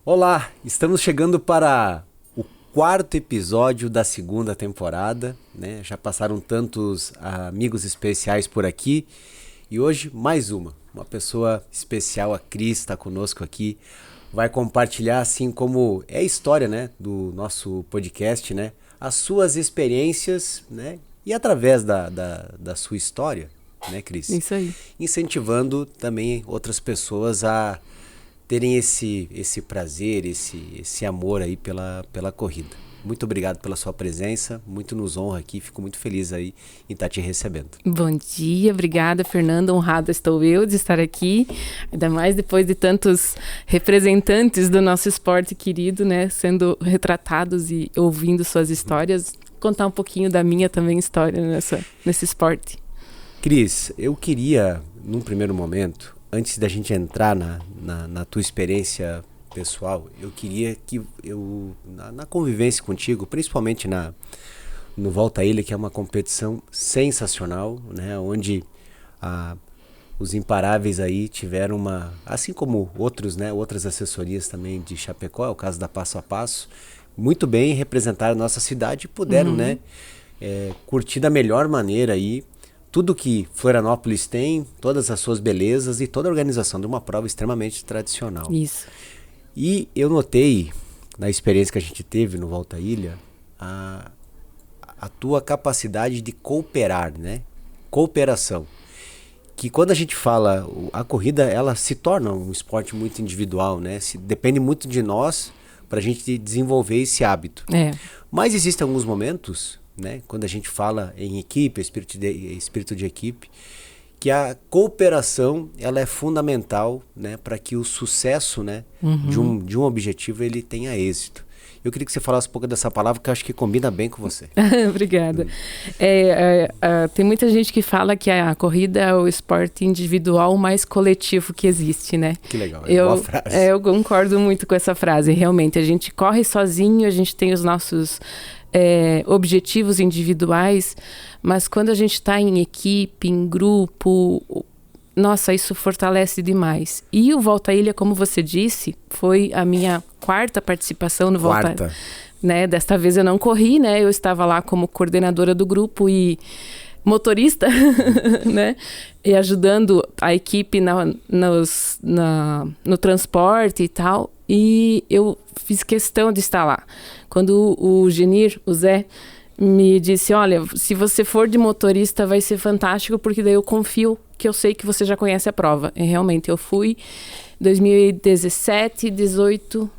Olá, estamos chegando para o quarto episódio da segunda temporada, né? Já passaram tantos amigos especiais por aqui e hoje mais uma pessoa especial, a Cris está conosco aqui, vai compartilhar assim como é a história, né, do nosso podcast, né? As suas experiências, né? E através da sua história, né, Cris? Isso aí. Incentivando também outras pessoas a terem esse prazer, esse amor aí pela corrida. Muito obrigado pela sua presença, muito nos honra aqui, fico muito feliz aí em estar te recebendo. Bom dia, obrigada, Fernanda. Honrada estou eu de estar aqui, ainda mais depois de tantos representantes do nosso esporte querido, né, sendo retratados e ouvindo suas histórias. Contar um pouquinho da minha também história nesse esporte. Cris, eu queria, num primeiro momento, antes da gente entrar na tua experiência pessoal, eu queria que na convivência contigo, principalmente no Volta à Ilha, que é uma competição sensacional, né, onde os imparáveis aí tiveram assim como outros, né, outras assessorias também de Chapecó, é o caso da Passo a Passo, muito bem representaram a nossa cidade e puderam, né, curtir da melhor maneira aí tudo que Florianópolis tem, todas as suas belezas e toda a organização de uma prova extremamente tradicional. Isso. E eu notei, na experiência que a gente teve no Volta à Ilha, a tua capacidade de cooperar, né? Cooperação. Que quando a gente fala, a corrida, ela se torna um esporte muito individual, né? Depende muito de nós para a gente desenvolver esse hábito. Mas existem alguns momentos, né, quando a gente fala em equipe, espírito de equipe, que a cooperação ela é fundamental, né, para que o sucesso, né, de um objetivo ele tenha êxito. Eu queria que você falasse um pouco dessa palavra, que eu acho que combina bem com você. Obrigada. Tem muita gente que fala que a corrida é o esporte individual mais coletivo que existe, né? Que legal, é uma boa frase. Eu concordo muito com essa frase. Realmente, a gente corre sozinho, a gente tem os nossos objetivos individuais, mas quando a gente está em equipe, em grupo, nossa, isso fortalece demais. E o Volta à Ilha, como você disse, foi a minha quarta participação no Volta à Ilha. Né? Desta vez eu não corri, né? Eu estava lá como coordenadora do grupo motorista, né? E ajudando a equipe no transporte e tal. E eu fiz questão de estar lá. Quando o Genir, o Zé, me disse, olha, se você for de motorista vai ser fantástico, porque daí eu confio que eu sei que você já conhece a prova. E realmente eu fui 2017, 18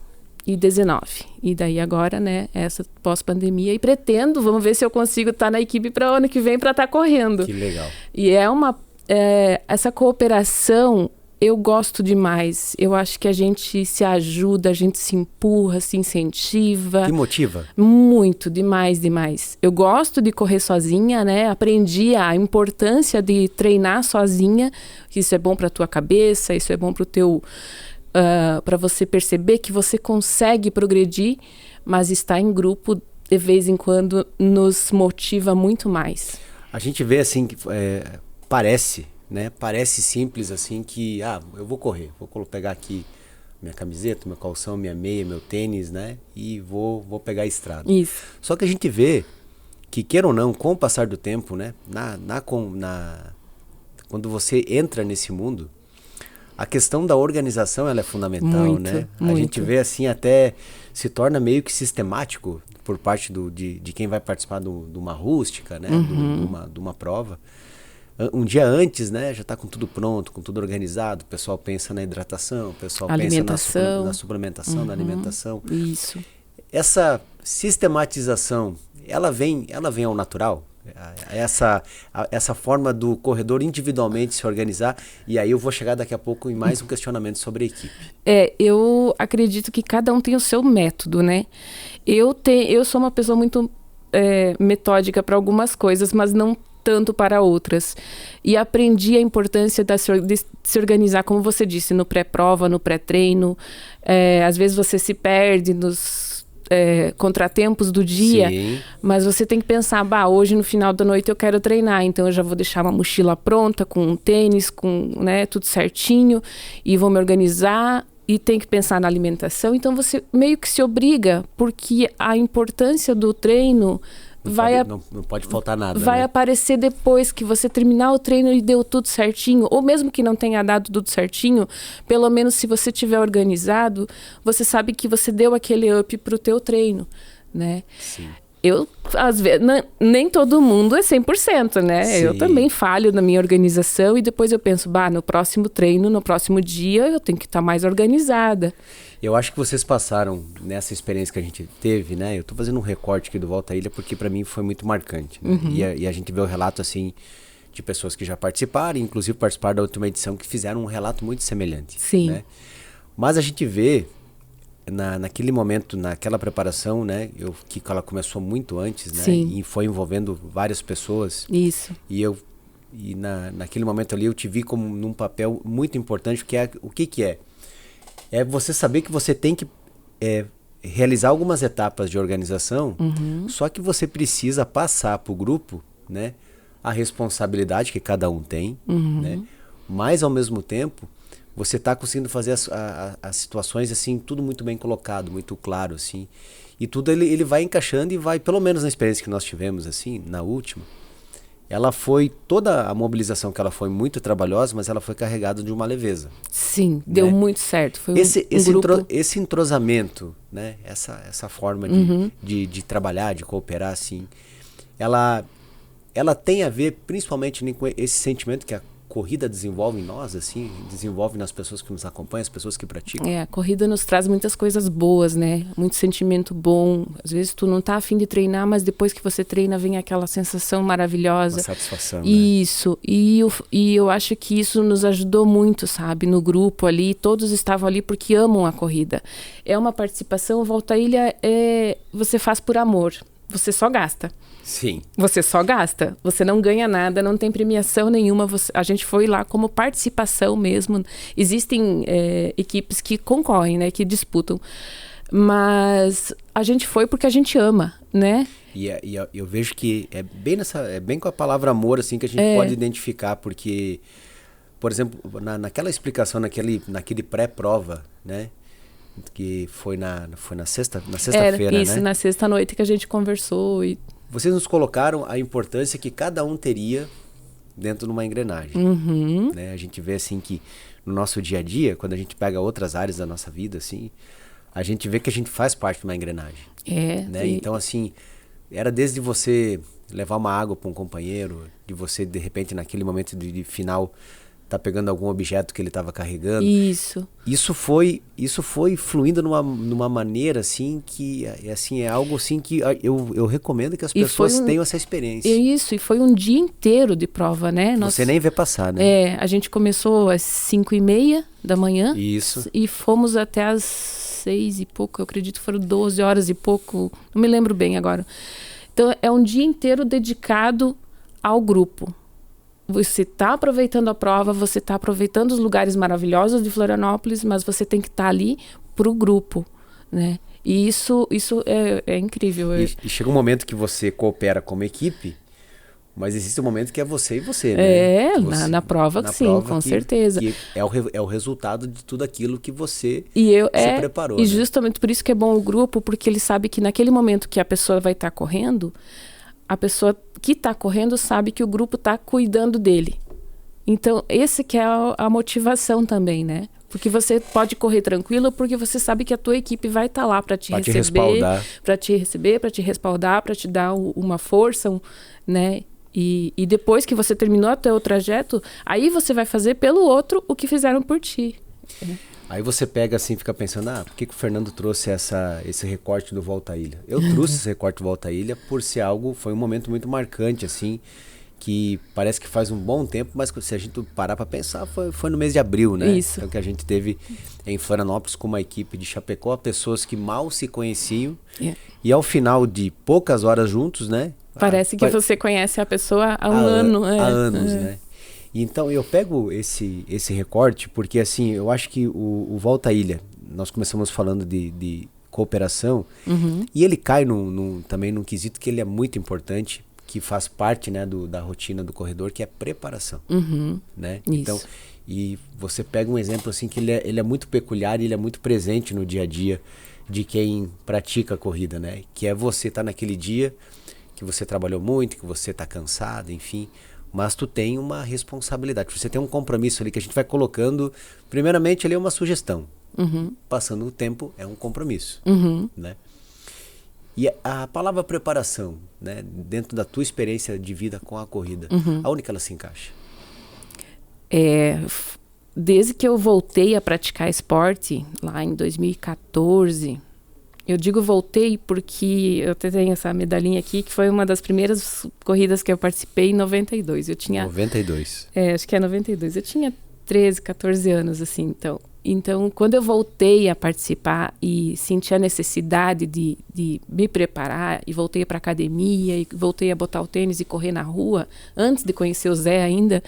e 19. E daí agora, né, essa pós-pandemia. E pretendo, vamos ver se eu consigo estar na equipe para o ano que vem para estar correndo. Que legal. E essa cooperação eu gosto demais. Eu acho que a gente se ajuda, a gente se empurra, se incentiva. Que motiva? Muito, demais, demais. Eu gosto de correr sozinha, né? Aprendi a importância de treinar sozinha. Isso é bom para a tua cabeça, isso é bom para o teu... para você perceber que você consegue progredir, mas estar em grupo, de vez em quando, nos motiva muito mais. A gente vê assim, que parece... né? Parece simples assim que, eu vou correr, vou pegar aqui minha camiseta, meu calção, minha meia, meu tênis, né? E vou pegar a estrada. Isso. Só que a gente vê que, queira ou não, com o passar do tempo, né? Quando você entra nesse mundo, a questão da organização ela é fundamental, muito, né? Muito. A gente vê assim, até se torna meio que sistemático por parte de quem vai participar de uma rústica, né? De uma prova. Um dia antes, né, já está com tudo pronto, com tudo organizado, o pessoal pensa na hidratação, o pessoal pensa na suplementação, na alimentação. Isso. Essa sistematização, ela vem ao natural? Essa forma do corredor individualmente se organizar, e aí eu vou chegar daqui a pouco em mais um questionamento sobre a equipe. Eu acredito que cada um tem o seu método, né? Eu sou uma pessoa muito metódica para algumas coisas, mas não tanto para outras. E aprendi a importância de se organizar, como você disse, no pré-prova, no pré-treino. Às vezes você se perde nos contratempos do dia, Sim. Mas você tem que pensar, hoje no final da noite eu quero treinar, então eu já vou deixar uma mochila pronta, com um tênis, com, né, tudo certinho, e vou me organizar e tem que pensar na alimentação, então você meio que se obriga, porque a importância do treino não pode faltar nada, vai né? aparecer depois que você terminar o treino e deu tudo certinho, ou mesmo que não tenha dado tudo certinho, pelo menos se você tiver organizado, você sabe que você deu aquele up pro teu treino, né? Sim. Eu, às vezes, nem todo mundo é 100%, né? Sim. Eu também falho na minha organização e depois eu penso, no próximo treino, no próximo dia, eu tenho que estar mais organizada. Eu acho que vocês passaram nessa experiência que a gente teve, né? Eu tô fazendo um recorte aqui do Volta à Ilha porque para mim foi muito marcante, né? E a gente vê o relato, assim, de pessoas que já participaram, inclusive participaram da última edição, que fizeram um relato muito semelhante. Sim. Né? Mas a gente vê... naquele momento, naquela preparação, né, que ela começou muito antes, né, Sim. e foi envolvendo várias pessoas. Isso. E naquele momento ali eu te vi como num papel muito importante, que é o que é? É você saber que você tem que realizar algumas etapas de organização, só que você precisa passar para o grupo, né, a responsabilidade que cada um tem, né, mas ao mesmo tempo você está conseguindo fazer as situações assim, tudo muito bem colocado, muito claro, assim. E tudo ele vai encaixando e vai, pelo menos na experiência que nós tivemos, assim, na última, ela foi, toda a mobilização que ela foi muito trabalhosa, mas ela foi carregada de uma leveza. Sim, deu muito certo. Foi grupo... esse entrosamento, né? Essa forma de trabalhar, de cooperar, assim, ela tem a ver principalmente com esse sentimento que a corrida desenvolve em nós, assim, desenvolve nas pessoas que nos acompanham, as pessoas que praticam. A corrida nos traz muitas coisas boas, né? Muito sentimento bom. Às vezes tu não tá a fim de treinar, mas depois que você treina vem aquela sensação maravilhosa. Uma satisfação, isso. Né? E eu acho que isso nos ajudou muito, sabe? No grupo ali, todos estavam ali porque amam a corrida. É uma participação, Volta à Ilha, você faz por amor. Você só gasta. Sim. Você só gasta. Você não ganha nada, não tem premiação nenhuma. A gente foi lá como participação mesmo. Existem equipes que concorrem, né? Que disputam. Mas a gente foi porque a gente ama, né? E eu vejo que é bem com a palavra amor, assim, que a gente pode identificar. Porque, por exemplo, naquela explicação, naquele pré-prova, né? Que foi na sexta-feira, né? Isso, na sexta-noite que a gente conversou. Vocês nos colocaram a importância que cada um teria dentro de uma engrenagem. Né? A gente vê, assim, que no nosso dia a dia, quando a gente pega outras áreas da nossa vida, assim, a gente vê que a gente faz parte de uma engrenagem. Né? Então, assim, era desde você levar uma água para um companheiro, de você, de repente, naquele momento de final... tá pegando algum objeto que ele estava carregando. Isso foi fluindo numa maneira, assim, que assim, é algo assim que eu recomendo que as pessoas tenham essa experiência. E foi um dia inteiro de prova, né? Você nem vê passar, né? A gente começou às 5h30 da manhã. Isso. E fomos até às 6 e pouco, eu acredito que foram 12 horas e pouco, não me lembro bem agora. Então, é um dia inteiro dedicado ao grupo. Você está aproveitando a prova, você está aproveitando os lugares maravilhosos de Florianópolis, mas você tem que estar ali para o grupo, né? E isso é incrível. E chega um momento que você coopera como equipe, mas existe um momento que é você e você, né? Na prova, sim, com certeza. Que é o resultado de tudo aquilo que você se preparou. E justamente por isso que é bom o grupo, porque ele sabe que naquele momento que a pessoa vai estar correndo, a pessoa que está correndo sabe que o grupo está cuidando dele. Então, esse que é a motivação também, né? Porque você pode correr tranquilo, porque você sabe que a tua equipe vai estar lá para te receber, para te respaldar, para te dar uma força, né? E depois que você terminou o teu trajeto, aí você vai fazer pelo outro o que fizeram por ti. Aí você pega assim e fica pensando, por que o Fernando trouxe esse recorte do Volta à Ilha? Eu trouxe esse recorte do Volta à Ilha por ser foi um momento muito marcante, assim, que parece que faz um bom tempo, mas se a gente parar para pensar, foi no mês de abril, né? Isso. Então que a gente teve em Florianópolis com uma equipe de Chapecó, pessoas que mal se conheciam, e ao final de poucas horas juntos, né? Parece que você conhece a pessoa há um ano. Há anos, né? Então, eu pego esse recorte porque, assim, eu acho que o Volta à Ilha, nós começamos falando de cooperação, e ele cai também num quesito que ele é muito importante, que faz parte, né, da rotina do corredor, que é preparação. Né? Isso. Então, E você pega um exemplo assim que ele é muito peculiar e ele é muito presente no dia a dia de quem pratica a corrida, né? Que é você estar naquele dia que você trabalhou muito, que você está cansado, enfim, mas tu tem uma responsabilidade, você tem um compromisso ali que a gente vai colocando, primeiramente ali é uma sugestão, passando o tempo é um compromisso, né? E a palavra preparação, né, dentro da tua experiência de vida com a corrida, aonde que ela se encaixa? Desde que eu voltei a praticar esporte, lá em 2014, eu digo voltei porque eu até tenho essa medalhinha aqui, que foi uma das primeiras corridas que eu participei em 92. Eu tinha... 92. Acho que é 92. Eu tinha 13, 14 anos, assim, então. Então, quando eu voltei a participar e senti a necessidade de me preparar, e voltei para academia, e voltei a botar o tênis e correr na rua, antes de conhecer o Zé ainda,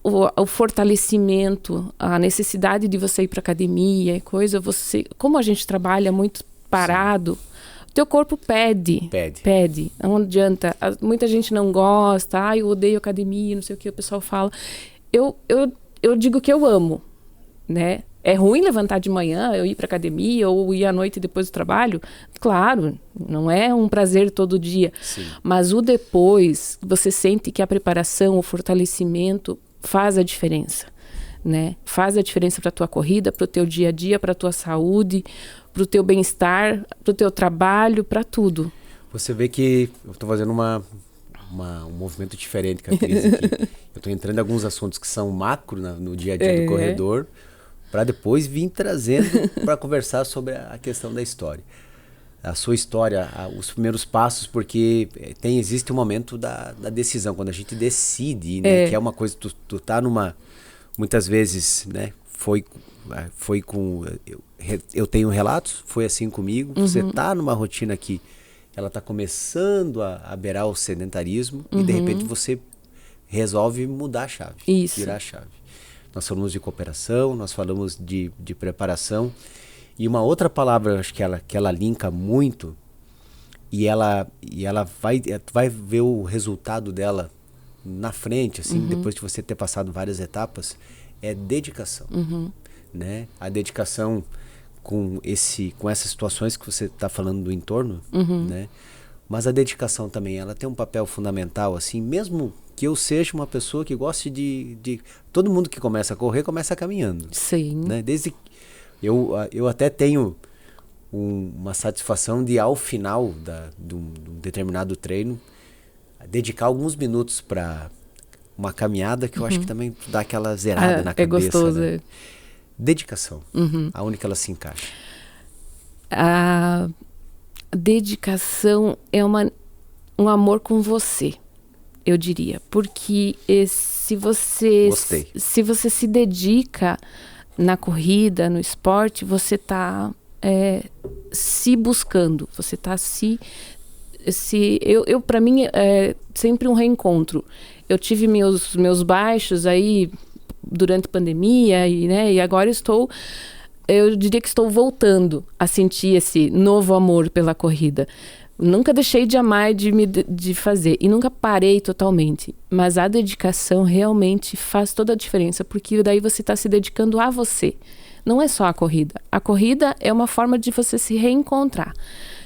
o fortalecimento, a necessidade de você ir para academia e coisa, como a gente trabalha muito parado, o teu corpo pede. Não adianta. Muita gente não gosta, eu odeio academia, não sei o que o pessoal fala. Eu digo que eu amo, né? É ruim levantar de manhã, eu ir para academia ou ir à noite depois do trabalho? Claro, não é um prazer todo dia. Sim. Mas o depois, você sente que a preparação, o fortalecimento faz a diferença, né? Faz a diferença para a tua corrida, para o teu dia a dia, para a tua saúde, para o teu bem-estar, para o teu trabalho, para tudo. Você vê que eu estou fazendo um movimento diferente com a Cris aqui. Eu estou entrando em alguns assuntos que são macro no dia a dia do corredor, para depois vir trazendo para conversar sobre a questão da história. A sua história, os primeiros passos, porque existe um momento da decisão, quando a gente decide, né, que é uma coisa, tu tá numa, muitas vezes, né, foi com, eu tenho relatos, foi assim comigo, você tá numa rotina que ela tá começando a beirar o sedentarismo e de repente você resolve mudar a chave, virar a chave. Nós falamos de cooperação, nós falamos de preparação. E uma outra palavra, acho que ela linka muito, e ela vai ver o resultado dela na frente, assim, depois de você ter passado várias etapas, é dedicação. Né? A dedicação com essas situações que você está falando do entorno, né? Mas a dedicação também, ela tem um papel fundamental, assim, mesmo que eu seja uma pessoa que goste de... Todo mundo que começa a correr, começa caminhando. Sim. Né? Eu até tenho uma satisfação de, ao final de um determinado treino, dedicar alguns minutos para uma caminhada que eu acho que também dá aquela zerada na cabeça. É gostoso. Né? Dedicação, aonde que ela se encaixa? A dedicação é um amor com você, eu diria. Porque se você se dedica na corrida, no esporte, você está se buscando, você está para mim é sempre um reencontro. Eu tive meus baixos aí durante a pandemia e agora eu diria que estou voltando a sentir esse novo amor pela corrida. Nunca deixei de amar de fazer e nunca parei totalmente, mas a dedicação realmente faz toda a diferença, porque daí você está se dedicando a você, não é só a corrida é uma forma de você se reencontrar,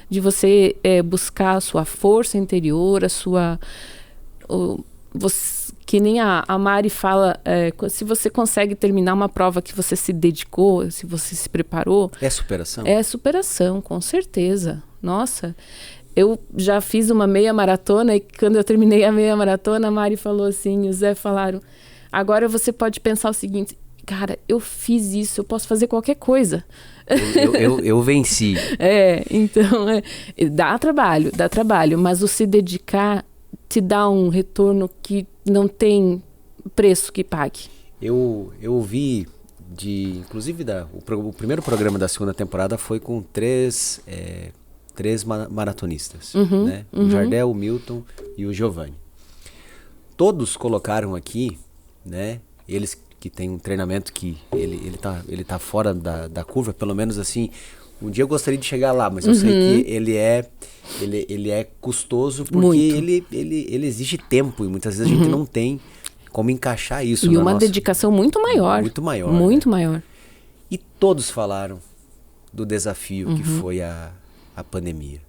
de você buscar a sua força interior, que nem a Mari fala, se você consegue terminar uma prova que você se dedicou, se você se preparou... É superação? É superação, com certeza. Nossa, eu já fiz uma meia maratona e quando eu terminei a meia maratona, a Mari falou assim, e o Zé falaram, agora você pode pensar o seguinte, cara, eu fiz isso, eu posso fazer qualquer coisa. Eu venci. Então, dá trabalho, mas o se dedicar te dá um retorno que não tem preço que pague. Eu ouvi inclusive o primeiro programa da segunda temporada foi com três maratonistas, né? O Jardel, o Milton e o Giovanni. Todos colocaram aqui, né? Eles que têm um treinamento que ele tá fora da curva, pelo menos assim. Um dia eu gostaria de chegar lá, mas eu sei que ele é custoso porque ele exige tempo e muitas vezes a gente não tem como encaixar isso E uma dedicação muito maior. Muito maior. Muito maior. E todos falaram do desafio que foi a pandemia.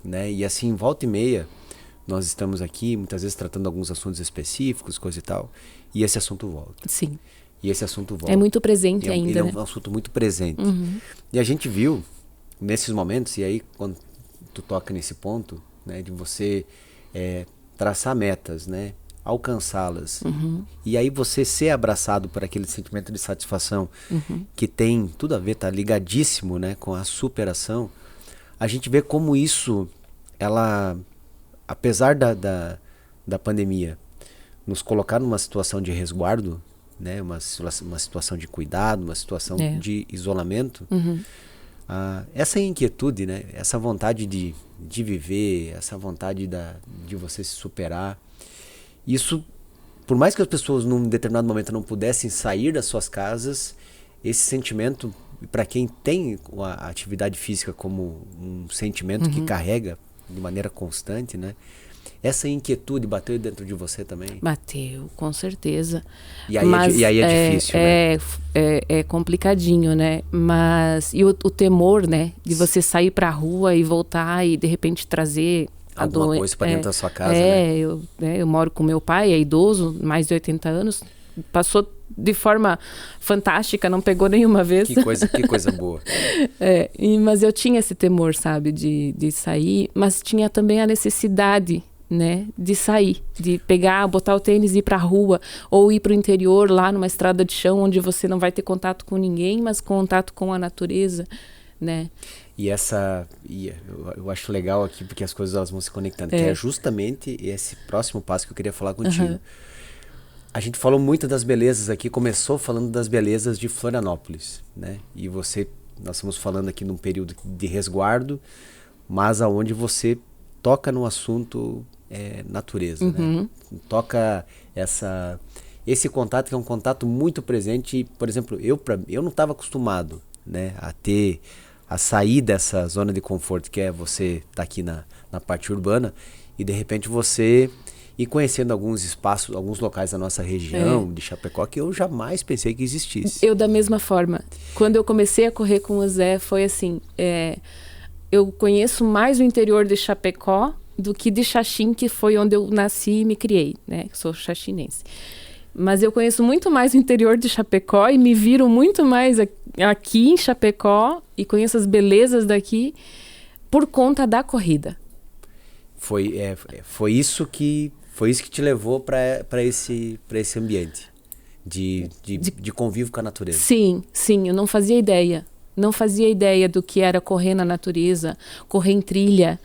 Né? E assim, volta e meia, nós estamos aqui, muitas vezes tratando alguns assuntos específicos, coisa e tal, e esse assunto volta. Sim. E esse assunto volta. É muito presente ainda, ele é né? um assunto muito presente. E a gente viu, nesses momentos, e aí quando tu toca nesse ponto, né, de você traçar metas, né, alcançá-las, e aí você ser abraçado por aquele sentimento de satisfação que tem tudo a ver, tá ligadíssimo, né, com a superação, a gente vê como isso, ela, apesar da pandemia, nos colocar numa situação de resguardo, né, uma situação de cuidado, uma situação de isolamento, essa inquietude, né, essa vontade de viver, essa vontade de você se superar, isso, por mais que as pessoas num determinado momento não pudessem sair das suas casas, esse sentimento, para quem tem a atividade física como um sentimento que carrega de maneira constante, né, essa inquietude bateu dentro de você também? Bateu, com certeza. E aí é difícil, né? É complicadinho, né? Mas... E o temor, né? De você sair pra rua e voltar e, de repente, trazer... Alguma coisa pra dentro da sua casa, né? Eu moro com meu pai, é idoso, mais de 80 anos. Passou de forma fantástica, não pegou nenhuma vez. Que coisa boa. Mas eu tinha esse temor, sabe? De sair. Mas tinha também a necessidade... né, de sair, de pegar, botar o tênis e ir pra rua, ou ir pro interior, lá numa estrada de chão, onde você não vai ter contato com ninguém, mas contato com a natureza, né? E eu acho legal aqui, porque as coisas elas vão se conectando, que é justamente esse próximo passo que eu queria falar contigo. A gente falou muito das belezas aqui, começou falando das belezas de Florianópolis, né? E nós estamos falando aqui num período de resguardo, mas aonde você toca no assunto natureza, né? Toca esse contato, que é um contato muito presente. Por exemplo, eu não estava acostumado, né, a sair dessa zona de conforto que é você estar aqui na parte urbana e de repente você ir conhecendo alguns espaços, alguns locais da nossa região de Chapecó que eu jamais pensei que existisse. Eu da mesma forma. Quando eu comecei a correr com o Zé, foi assim, eu conheço mais o interior de Chapecó do que de Xaxim, que foi onde eu nasci e me criei, né? Eu sou xaxinense. Mas eu conheço muito mais o interior de Chapecó e me viro muito mais aqui em Chapecó e conheço as belezas daqui por conta da corrida. Foi isso que te levou para esse ambiente de convívio com a natureza. Sim, eu não fazia ideia. Não fazia ideia do que era correr na natureza, correr em trilha,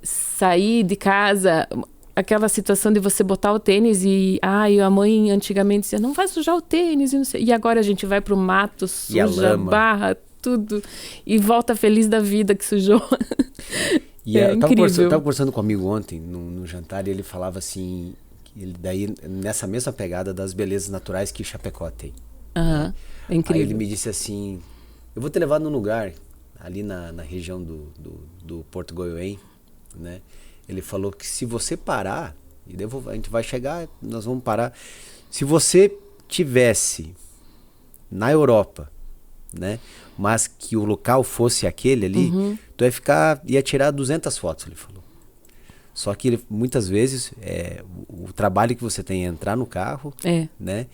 sair de casa, aquela situação de você botar o tênis e a mãe antigamente dizia, não vai sujar o tênis, e, não sei, e agora a gente vai pro mato, suja, barra, tudo, e volta feliz da vida que sujou. E eu incrível. tava conversando com um amigo ontem no jantar e ele falava assim, nessa mesma pegada das belezas naturais que Chapecó tem. É incrível. Aí ele me disse assim, eu vou te levar num lugar ali na região do Porto Goiôem, né? Ele falou que se você parar, e a gente vai chegar, nós vamos parar, se você tivesse na Europa, né, mas que o local fosse aquele ali, tu ia tirar 200 fotos, ele falou. Só que muitas vezes o trabalho que você tem é entrar no carro, né?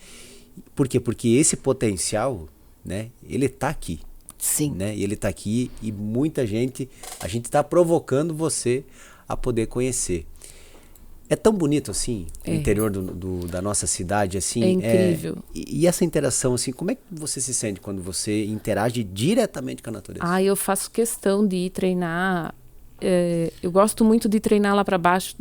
Por quê? Porque esse potencial, né, ele tá aqui. Sim. Né? E ele tá aqui e muita gente, a gente tá provocando você a poder conhecer. É tão bonito assim, o interior da nossa cidade, assim. É incrível. E essa interação, assim, como é que você se sente quando você interage diretamente com a natureza? Eu faço questão de ir treinar. Eu gosto muito de treinar lá para baixo,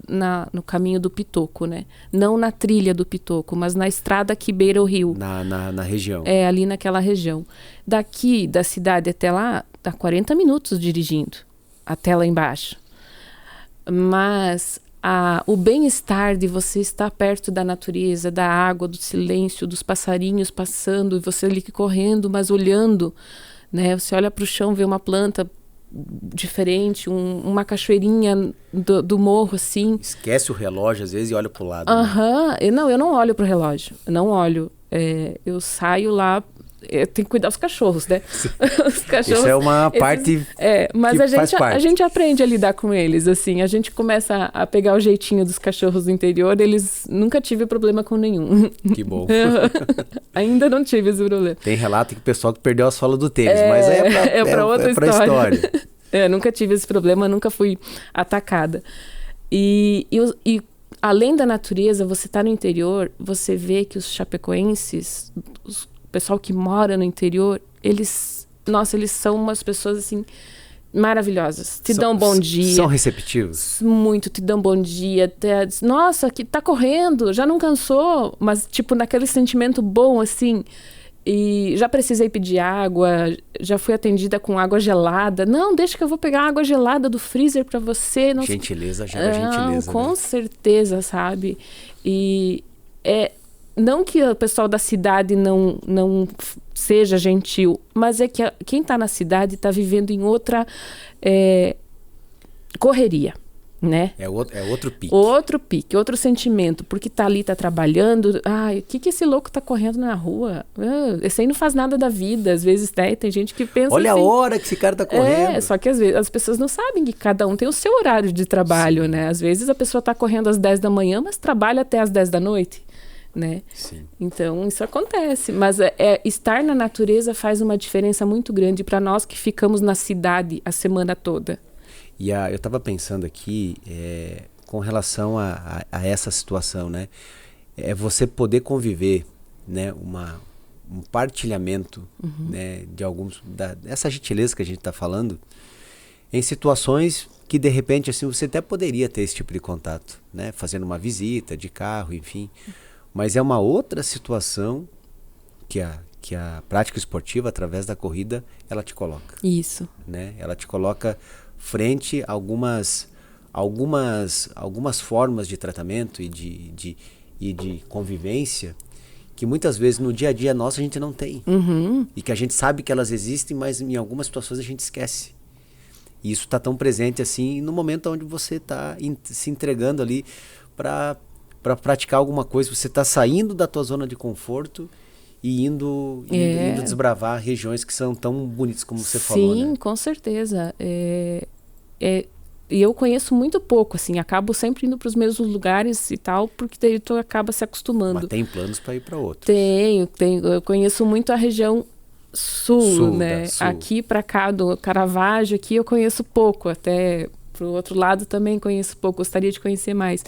no caminho do Pitoco, né? Não na trilha do Pitoco, mas na estrada que beira o rio. Na região. Ali naquela região. Daqui, da cidade até lá, dá 40 minutos dirigindo, até lá embaixo. Mas o bem-estar de você estar perto da natureza, da água, do silêncio, dos passarinhos passando, e você ali correndo, mas olhando, né? Você olha para o chão, vê uma planta diferente, uma cachoeirinha do morro, assim. Esquece o relógio, às vezes, e olha pro lado. Aham. Eu não olho pro relógio. Eu não olho. Eu saio lá... Eu tenho que cuidar dos cachorros, né? Os cachorros, isso é uma parte mas que a faz parte. A gente aprende a lidar com eles, assim. A gente começa a pegar o jeitinho dos cachorros do interior. Eles nunca tive problema com nenhum. Que bom. Ainda não tive esse problema. Tem relato que o pessoal que perdeu a sola do tênis, mas é pra outra história. Nunca tive esse problema, nunca fui atacada. E além da natureza, você tá no interior, você vê que os chapecoenses... O pessoal que mora no interior, eles são umas pessoas, assim, maravilhosas. Te dão um bom dia. São receptivos? Muito, te dão bom dia. Nossa, que tá correndo, já não cansou. Mas, tipo, naquele sentimento bom, assim. E já precisei pedir água, já fui atendida com água gelada. Não, deixa que eu vou pegar água gelada do freezer pra você. Não... Gentileza gera gentileza. Com certeza, sabe? E não que o pessoal da cidade não seja gentil, mas é que quem está na cidade está vivendo em outra correria, né? É outro pique. Outro pique, outro sentimento, porque tá ali, tá trabalhando. Ai, o que esse louco tá correndo na rua? Esse aí não faz nada da vida. Às vezes, tem gente que pensa olha assim, a hora que esse cara tá correndo. Só que às vezes as pessoas não sabem que cada um tem o seu horário de trabalho, né? Às vezes a pessoa tá correndo às 10 da manhã, mas trabalha até às 10 da noite. Né? Sim. Então isso acontece, mas estar na natureza faz uma diferença muito grande para nós que ficamos na cidade a semana toda. E eu estava pensando aqui com relação a essa situação, né? É você poder conviver, né? Um partilhamento, né? De essa gentileza que a gente está falando em situações que de repente assim você até poderia ter esse tipo de contato, né? Fazendo uma visita de carro, enfim. Mas é uma outra situação que a prática esportiva, através da corrida, ela te coloca. Isso. Né? Ela te coloca frente a algumas formas de tratamento e de convivência que muitas vezes no dia a dia nosso a gente não tem. E que a gente sabe que elas existem, mas em algumas situações a gente esquece. E isso está tão presente assim no momento onde você está se entregando ali para praticar alguma coisa. Você está saindo da tua zona de conforto e indo desbravar regiões que são tão bonitas como você falou, né? Sim, com certeza. E eu conheço muito pouco, assim, acabo sempre indo para os mesmos lugares e tal, porque daí tu acaba se acostumando. Mas tem planos para ir para outro? Tenho. Eu conheço muito a região sul, né? Sul. Aqui para cá, do Caravaggio, aqui eu conheço pouco, até pro outro lado também conheço pouco, gostaria de conhecer mais.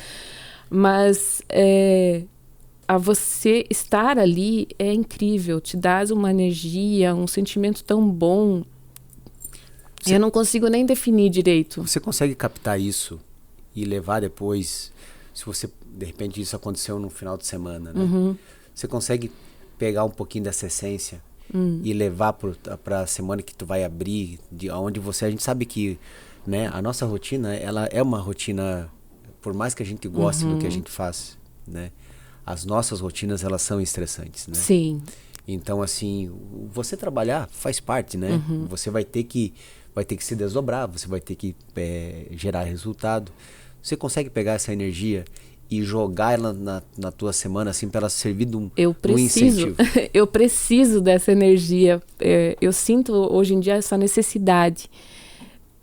Mas a você estar ali é incrível, te dá uma energia, um sentimento tão bom. Eu não consigo nem definir direito. Você consegue captar isso e levar depois, se você, de repente, isso aconteceu no final de semana, né? Você consegue pegar um pouquinho dessa essência e levar para a semana que tu vai abrir, onde a gente sabe que, né, a nossa rotina, ela é uma rotina... Por mais que a gente goste do que a gente faz, né? As nossas rotinas, elas são estressantes, né? Sim. Então, assim, você trabalhar faz parte, né? Você vai ter que se desdobrar, você vai ter que gerar resultado. Você consegue pegar essa energia e jogar ela na tua semana, assim, para ela servir de um incentivo? Eu preciso dessa energia. Eu sinto, hoje em dia, essa necessidade.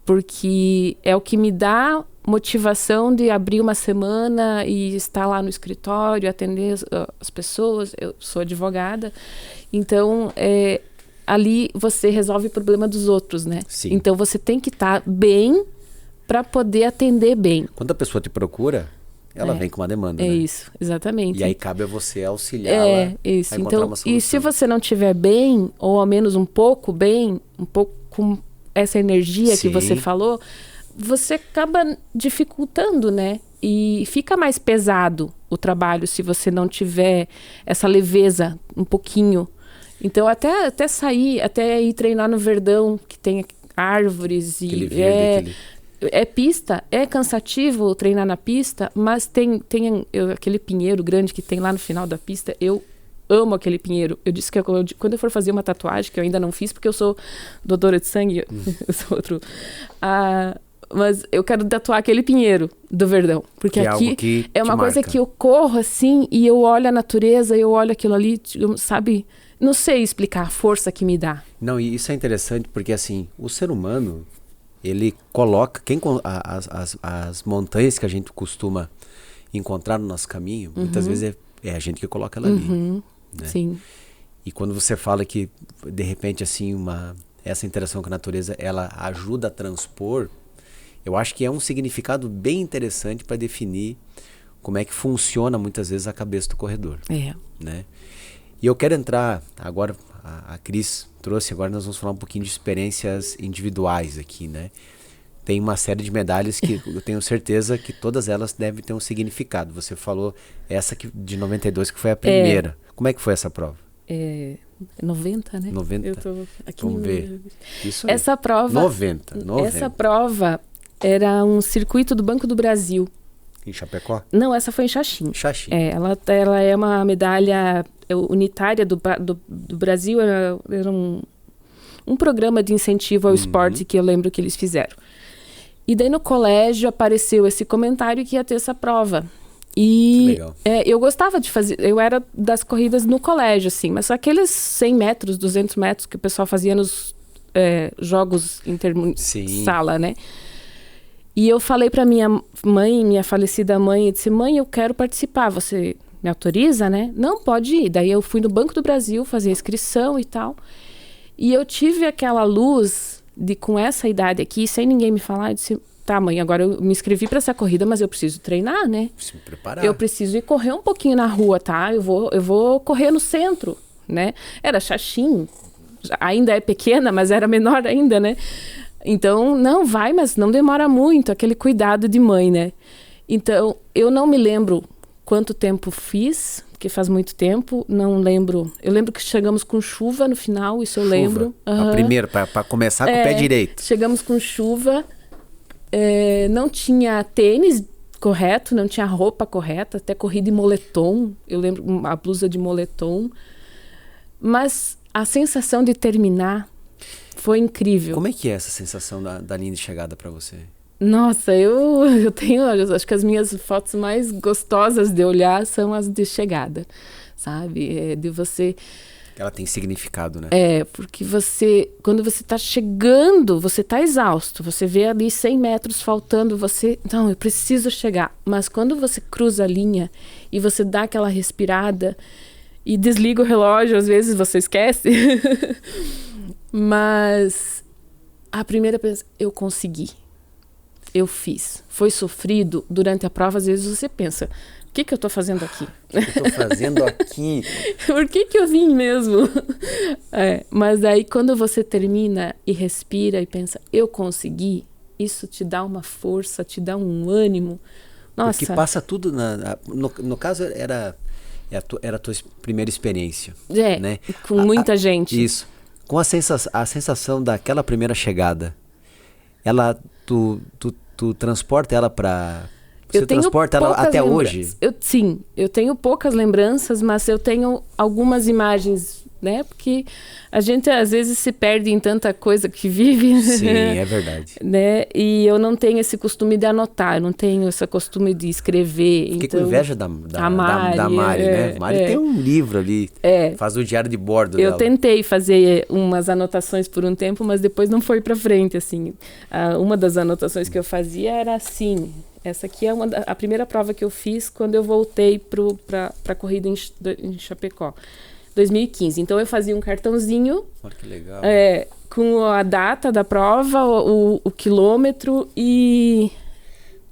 Porque é o que me dá motivação de abrir uma semana e estar lá no escritório, atender as pessoas. Eu sou advogada, então ali você resolve o problema dos outros, né? Sim. Então você tem que estar bem para poder atender bem. Quando a pessoa te procura, ela vem com uma demanda, né? Isso, exatamente. E aí cabe a você auxiliá-la isso. a encontrar Então, uma solução. e se você não estiver bem, ou ao menos um pouco bem, um pouco com essa energia que você falou, você acaba dificultando, né? E fica mais pesado o trabalho se você não tiver essa leveza um pouquinho. Então, até sair, até ir treinar no Verdão, que tem árvores e é pista, é cansativo treinar na pista, mas tem aquele pinheiro grande que tem lá no final da pista. Eu amo aquele pinheiro. Eu disse que quando eu for fazer uma tatuagem, que eu ainda não fiz, porque eu sou doadora de sangue, eu sou outro... mas eu quero tatuar aquele pinheiro do Verdão. Porque aqui é uma coisa que eu corro assim e eu olho a natureza, eu olho aquilo ali, sabe? Não sei explicar a força que me dá. Não, e isso é interessante porque assim, o ser humano, ele coloca... As montanhas que a gente costuma encontrar no nosso caminho, muitas vezes é a gente que coloca ela ali. Né? Sim. E quando você fala que, de repente, assim, essa interação com a natureza, ela ajuda a transpor, eu acho que é um significado bem interessante para definir como é que funciona, muitas vezes, a cabeça do corredor. Né? E eu quero entrar, agora, a Cris trouxe, agora nós vamos falar um pouquinho de experiências individuais aqui, né? Tem uma série de medalhas que eu tenho certeza que todas elas devem ter um significado. Você falou essa de 92, que foi a primeira. Como é que foi essa prova? 90, né? 90. Eu tô aqui. Vamos ver. Isso aí. Essa prova... 90. Essa prova era um circuito do Banco do Brasil. Em Chapecó? Não, essa foi em Xaxim. Xaxim. Ela é uma medalha unitária do Brasil. Era um programa de incentivo ao esporte que eu lembro que eles fizeram. E daí no colégio apareceu esse comentário que ia ter essa prova. E legal. Eu gostava de fazer, eu era das corridas no colégio, assim, mas só aqueles 100 metros, 200 metros que o pessoal fazia nos jogos sala, né? E eu falei para minha mãe, minha falecida mãe, eu disse, mãe, eu quero participar, você me autoriza, né? Não, pode ir. Daí eu fui no Banco do Brasil fazer a inscrição e tal. E eu tive aquela luz de, com essa idade aqui, sem ninguém me falar, eu disse, tá, mãe, agora eu me inscrevi para essa corrida, mas eu preciso treinar, né? Preciso me preparar. Eu preciso ir correr um pouquinho na rua, tá? Eu vou correr no centro, né? Era Xaxim, ainda é pequena, mas era menor ainda, né? Então, não, vai, mas não demora muito, aquele cuidado de mãe, né? Então, eu não me lembro quanto tempo fiz, porque faz muito tempo, não lembro. Eu lembro que chegamos com chuva no final, isso eu lembro. A primeira, para começar com o pé direito. Chegamos com chuva, não tinha tênis correto, não tinha roupa correta, até corri de moletom, eu lembro, a blusa de moletom. Mas a sensação de terminar foi incrível. Como é que é essa sensação da linha de chegada para você? Nossa, eu tenho, acho que as minhas fotos mais gostosas de olhar são as de chegada, sabe? De você... Ela tem significado, né? Porque quando você tá chegando, você tá exausto, você vê ali 100 metros faltando, não, eu preciso chegar. Mas quando você cruza a linha e você dá aquela respirada e desliga o relógio, às vezes você esquece... Mas a primeira vez eu consegui, eu fiz. Foi sofrido durante a prova, às vezes você pensa, o que eu tô fazendo aqui? O que eu tô fazendo aqui? Por que eu vim mesmo? Mas aí quando você termina e respira e pensa, eu consegui, isso te dá uma força, te dá um ânimo. Nossa. Porque passa tudo, no caso era a tua primeira experiência. Né? Com muita gente. Isso. Com a sensação daquela primeira chegada, tu transporta ela para... Você transporta ela até hoje? Sim, eu tenho poucas lembranças, mas eu tenho algumas imagens, né? Porque a gente às vezes se perde em tanta coisa que vive. Sim, é verdade. Né? E eu não tenho esse costume de anotar, eu não tenho esse costume de escrever. Fiquei com inveja da Mari, né? Mari tem um livro ali, faz o diário de bordo dela. Eu tentei fazer umas anotações por um tempo, mas depois não foi para frente, assim. Uma das anotações que eu fazia era assim... Essa aqui é a primeira prova que eu fiz quando eu voltei para a corrida em Chapecó, 2015. Então eu fazia um cartãozinho. Olha que legal. Com a data da prova, o quilômetro e...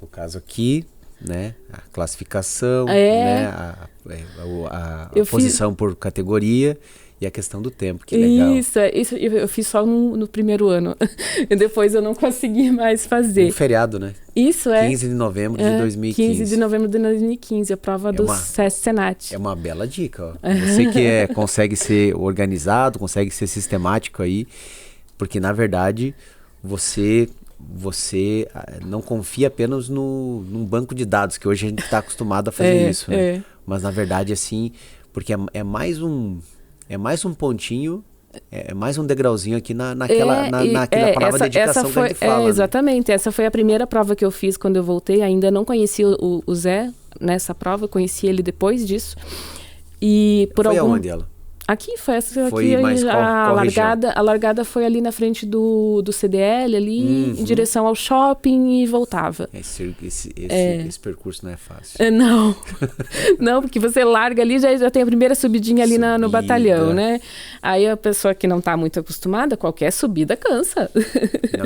No caso aqui, né? A classificação, né? A posição por categoria e a questão do tempo, que legal. Isso eu fiz só no primeiro ano. E depois eu não consegui mais fazer. Um feriado, né? Isso 15 de novembro de 2015. 15 de novembro de 2015, a prova do SESC Senat. É uma bela dica, ó. Você que consegue ser organizado, consegue ser sistemático aí, porque na verdade você não confia apenas num banco de dados, que hoje a gente está acostumado a fazer isso, né? Mas na verdade assim... Porque é mais um pontinho, é mais um degrauzinho aqui naquela palavra dedicação que a gente fala. Exatamente, essa foi a primeira prova que eu fiz quando eu voltei. Ainda não conhecia o Zé nessa prova, conheci ele depois disso. E por foi aonde ela? Aqui foi essa foi aqui, mais a largada. A largada foi ali na frente do CDL, ali em direção ao shopping e voltava. Esse percurso não é fácil. Não, não, porque você larga ali, já tem a primeira subidinha ali no batalhão, né? Aí a pessoa que não está muito acostumada, qualquer subida cansa. Não,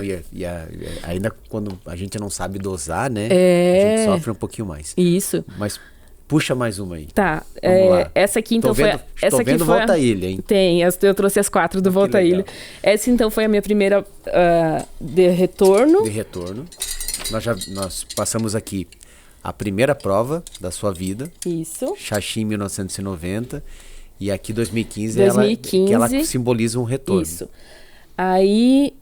ainda quando a gente não sabe dosar, né? A gente sofre um pouquinho mais. Isso. Mas puxa mais uma aí. Tá. Essa aqui então Estou vendo Volta à Ilha, hein? Tem, eu trouxe as 4 do Volta à Ilha. Essa então foi a minha primeira de retorno. De retorno. Nós passamos aqui a primeira prova da sua vida. Isso. Xaxim 1990. E aqui 2015, 2015 ela simboliza um retorno. Isso. Aí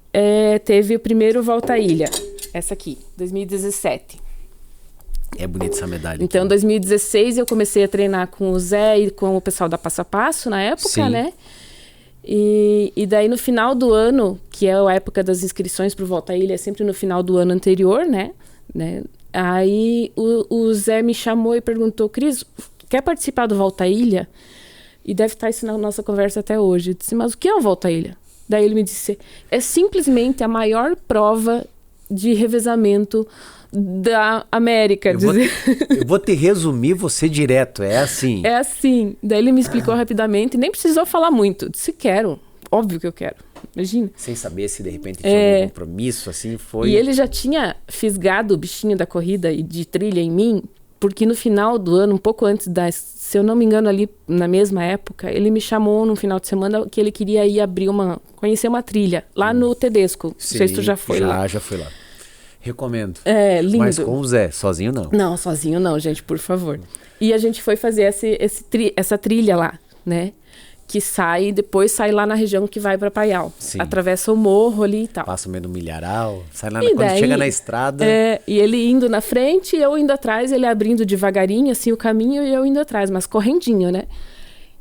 teve o primeiro Volta à Ilha. Essa aqui, 2017. É bonita essa medalha. Então, em 2016, eu comecei a treinar com o Zé e com o pessoal da Passo a Passo, na época, Sim. né? E daí, no final do ano, que é a época das inscrições para o Volta à Ilha, é sempre no final do ano anterior, né? Aí, o Zé me chamou e perguntou, Cris, quer participar do Volta à Ilha? E deve estar isso na nossa conversa até hoje. Eu disse, mas o que é o Volta à Ilha? Daí ele me disse, é simplesmente a maior prova de revezamento da América. Eu vou te resumir você direto, é assim. É assim. Daí ele me explicou rapidamente, nem precisou falar muito. Eu disse, quero. Óbvio que eu quero. Imagina. Sem saber se de repente tinha algum compromisso, assim, foi... E ele já tinha fisgado o bichinho da corrida e de trilha em mim, porque no final do ano, um pouco antes se eu não me engano ali na mesma época, ele me chamou no final de semana que ele queria ir conhecer uma trilha, lá no Tedesco. Sim, não sei se tu já foi lá. Já fui lá. Recomendo. É, lindo. Mas com o Zé, sozinho não. Não, sozinho não, gente, por favor. E a gente foi fazer essa trilha lá, né? Que depois sai lá na região que vai para Paial. Sim. Atravessa o morro ali e tal. Passa o meio do milharal, sai lá, E quando daí, chega na estrada... E ele indo na frente, eu indo atrás, ele abrindo devagarinho, assim, o caminho, e eu indo atrás, mas correndinho, né?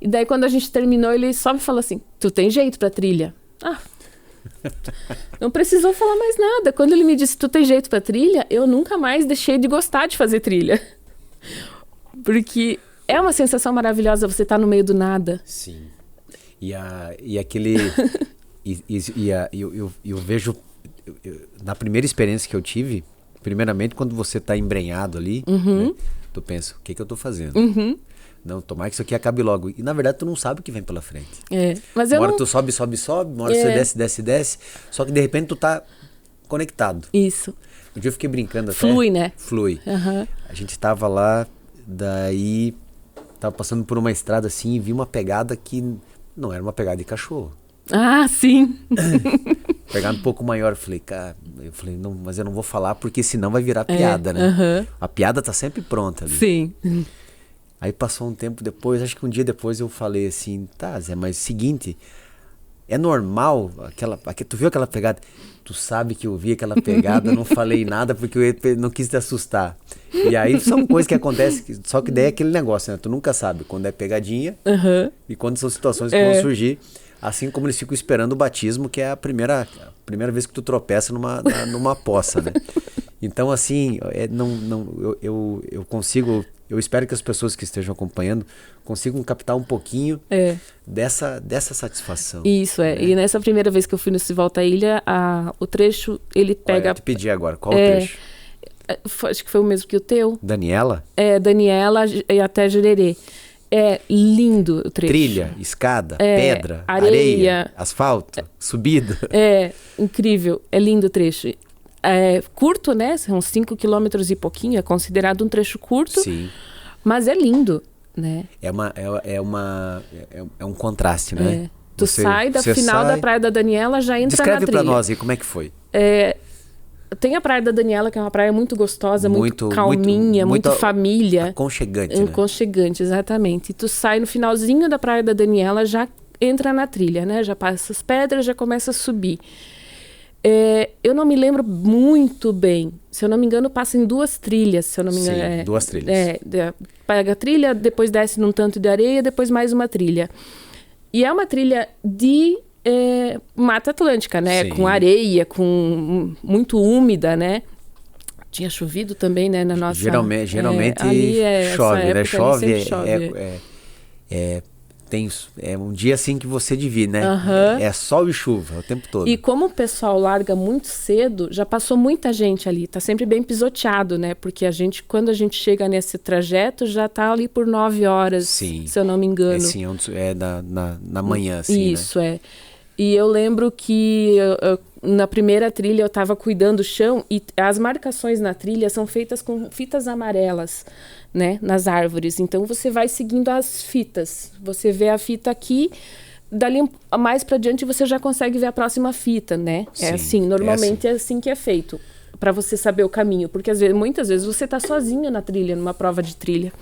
E daí, quando a gente terminou, ele só me falou assim, tu tem jeito pra trilha? Não precisou falar mais nada. Quando ele me disse, tu tem jeito pra trilha, eu nunca mais deixei de gostar de fazer trilha. Porque é uma sensação maravilhosa você estar no meio do nada. Sim. E aquele... eu vejo... na primeira experiência que eu tive, primeiramente, quando você tá embrenhado ali, né, tu pensa, o que eu tô fazendo? Não, tomara que isso aqui acabe logo. E na verdade tu não sabe o que vem pela frente. Mas uma hora tu sobe, uma hora você desce. Só que de repente tu tá conectado. Isso. Um dia eu fiquei brincando até. Flui, né? Flui. A gente tava lá, daí tava passando por uma estrada assim e vi uma pegada que não era uma pegada de cachorro. Ah, sim. Pegada um pouco maior. Eu falei, não, mas eu não vou falar porque senão vai virar piada, né? A piada tá sempre pronta ali. Sim. Aí passou um tempo depois, acho que um dia depois eu falei assim, tá, Zé, mas seguinte, é normal, tu viu aquela pegada? Tu sabe que eu vi aquela pegada, não falei nada porque eu não quis te assustar. E aí são coisas que acontecem, só que daí é aquele negócio, né? Tu nunca sabe quando é pegadinha e quando são situações que vão surgir, assim como eles ficam esperando o batismo, que é a primeira vez que tu tropeça numa poça, né? Então, assim, eu consigo... Eu espero que as pessoas que estejam acompanhando consigam captar um pouquinho dessa satisfação. Isso, E nessa primeira vez que eu fui no Volta à Ilha, o trecho, ele pega... Eu te pedi agora, qual o trecho? Acho que foi o mesmo que o teu. Daniela? Daniela e até Jurerê. É lindo o trecho. Trilha, escada, pedra, areia, asfalto, subida. É incrível, é lindo o trecho. É curto, né? São 5 quilômetros e pouquinho, é considerado um trecho curto. Sim. Mas é lindo, né? É um contraste, né? Tu sai da final da Praia da Daniela, já entra na trilha. Descreve pra nós aí como é que foi. Tem a Praia da Daniela, que é uma praia muito gostosa, muito calminha, muito família. Aconchegante, né? Aconchegante, exatamente. E tu sai no finalzinho da Praia da Daniela, já entra na trilha, né? Já passa as pedras, já começa a subir. Eu não me lembro muito bem. Se eu não me engano, passa em 2 trilhas. Se eu não me engano, Sim, 2 trilhas. Pega a trilha, depois desce num tanto de areia, depois mais uma trilha. E é uma trilha de Mata Atlântica, né? Sim. Com areia, muito úmida, né? Tinha chovido também, né? Na nossa... Geralmente chove, né? É um dia assim que você divide, né? É sol e chuva o tempo todo. E como o pessoal larga muito cedo, já passou muita gente ali. Tá sempre bem pisoteado, né? Porque quando a gente chega nesse trajeto, já tá ali por 9 horas, sim. Se eu não me engano. Na manhã, assim, isso, né? E eu lembro que na primeira trilha eu tava cuidando do chão e as marcações na trilha são feitas com fitas amarelas, né, nas árvores. Então você vai seguindo as fitas. Você vê a fita aqui, dali mais para diante você já consegue ver a próxima fita, né? Sim, normalmente é assim que é feito, para você saber o caminho, porque muitas vezes você tá sozinho na trilha, numa prova de trilha.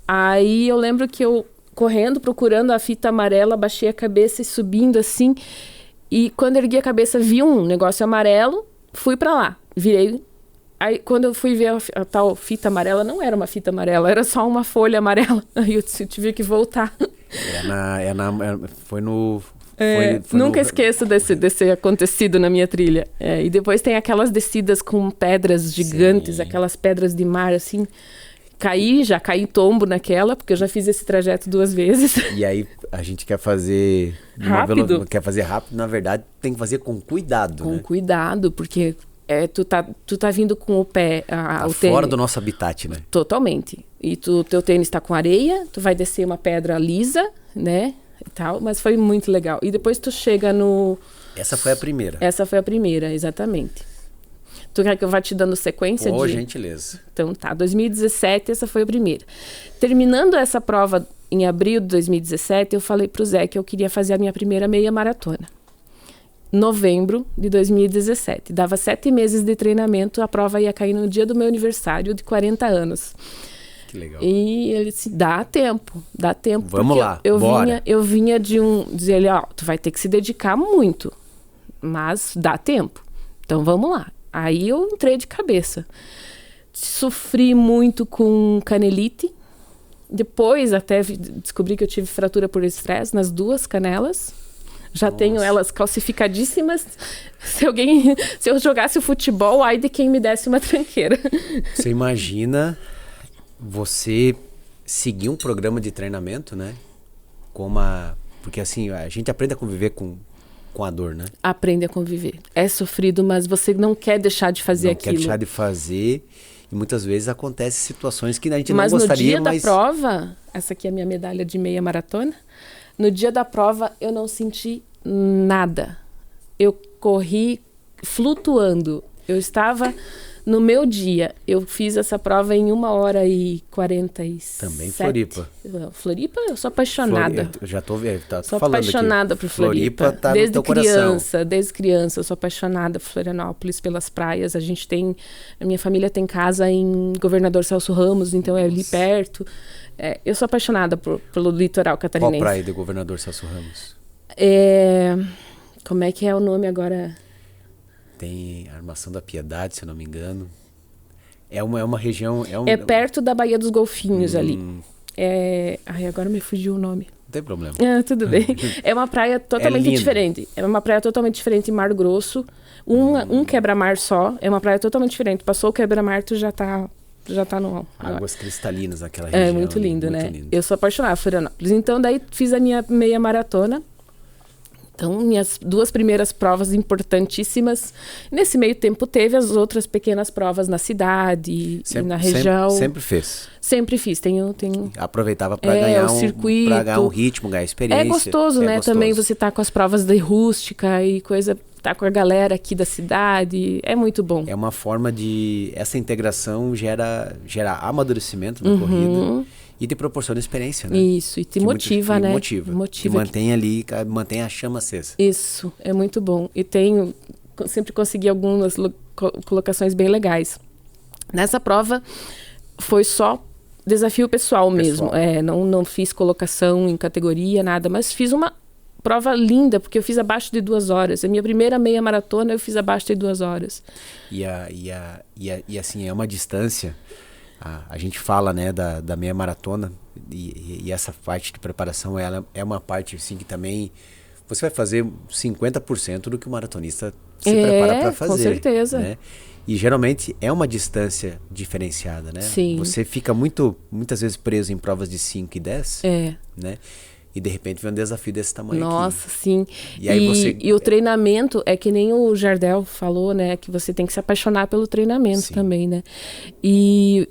Aí eu lembro que eu correndo, procurando a fita amarela, baixei a cabeça e subindo assim. E quando ergui a cabeça, vi um negócio amarelo, fui para lá, virei. Aí quando eu fui ver a tal fita amarela, não era uma fita amarela, era só uma folha amarela. Aí eu tive que voltar. Nunca esqueço desse acontecido na minha trilha. E depois tem aquelas descidas com pedras gigantes, aquelas pedras de mar, assim. Já caí tombo naquela, porque eu já fiz esse trajeto 2 vezes. E aí a gente quer fazer rápido. Quer fazer rápido, na verdade tem que fazer com cuidado, Com né? cuidado, porque tu tá vindo com o pé... Tá o fora tênis, do nosso habitat, né? Totalmente. E teu tênis tá com areia, tu vai descer uma pedra lisa, né? E tal, mas foi muito legal. E depois tu chega no... Essa foi a primeira. Essa foi a primeira, exatamente. Tu quer que eu vá te dando sequência? Por gentileza. Então tá, 2017, essa foi a primeira. Terminando essa prova em abril de 2017, eu falei pro Zé que eu queria fazer a minha primeira meia maratona. Novembro de 2017. Dava 7 meses de treinamento, a prova ia cair no dia do meu aniversário de 40 anos. Que legal. E ele disse, dá tempo. Vamos lá, bora. Eu vinha dizer ele, tu vai ter que se dedicar muito, mas dá tempo. Então vamos lá. Aí eu entrei de cabeça. Sofri muito com canelite. Depois até descobri que eu tive fratura por estresse nas 2 canelas. Já tenho elas calcificadíssimas. Se eu jogasse o futebol, ai de quem me desse uma tranqueira. Você imagina você seguir um programa de treinamento, né? Porque assim, a gente aprende a conviver com a dor, né? Aprende a conviver. É sofrido, mas você não quer deixar de fazer aquilo. Não quer deixar de fazer. E muitas vezes acontecem situações que a gente não gostaria, mas no dia da prova, essa aqui é a minha medalha de meia maratona, no dia da prova eu não senti nada. Eu corri flutuando. Eu estava no meu dia. Eu fiz essa prova em 1h47. Também Floripa. Floripa, eu sou apaixonada. Eu já tô vendo, sou falando apaixonada aqui. por Floripa. Tá desde no teu coração. Desde criança, eu sou apaixonada por Florianópolis, pelas praias. A minha família tem casa em Governador Celso Ramos, então é ali perto. Eu sou apaixonada pelo litoral catarinense. Qual praia de Governador Celso Ramos? Como é que é o nome agora? Tem Armação da Piedade, se eu não me engano. É uma região... É perto da Baía dos Golfinhos ali. Agora me fugiu o nome. Não tem problema. Tudo bem. É uma praia totalmente diferente. É uma praia totalmente diferente em Mar Grosso. Um quebra-mar só. É uma praia totalmente diferente. Passou o quebra-mar, tu já tá no... Águas cristalinas naquela região. É muito lindo, muito né? Lindo. Eu sou apaixonada por Florianópolis. Então, daí fiz a minha meia maratona. Então, minhas 2 primeiras provas importantíssimas. Nesse meio tempo, teve as outras pequenas provas na cidade e na região. Sempre fez? Sempre fiz. Tenho... Aproveitava para ganhar circuito. Para ganhar um ritmo, ganhar experiência. É gostoso, né? Gostoso. Também você tá com as provas de rústica e coisa... Tá com a galera aqui da cidade. É muito bom. É uma forma de... Essa integração gera amadurecimento na corrida. E te proporciona experiência, né? Isso, e te motiva, né? Motiva. Te mantém ali, mantém a chama acesa. Isso, é muito bom. E sempre consegui algumas colocações bem legais. Nessa prova, foi só desafio pessoal mesmo. Não fiz colocação em categoria, nada, mas fiz uma prova linda, porque eu fiz abaixo de 2 horas. A minha primeira meia maratona eu fiz abaixo de 2 horas. E assim, é uma distância, a gente fala, né, da meia maratona, e essa parte de preparação, ela é uma parte, assim, que também você vai fazer 50% do que o maratonista se prepara para fazer. Com certeza. Né? E geralmente é uma distância diferenciada, né? Sim. Você fica muitas vezes preso em provas de 5 e 10, né? E de repente vem um desafio desse tamanho. Nossa, aqui. sim. E aí e o treinamento é que nem o Jardel falou, né? Que você tem que se apaixonar pelo treinamento também, né? E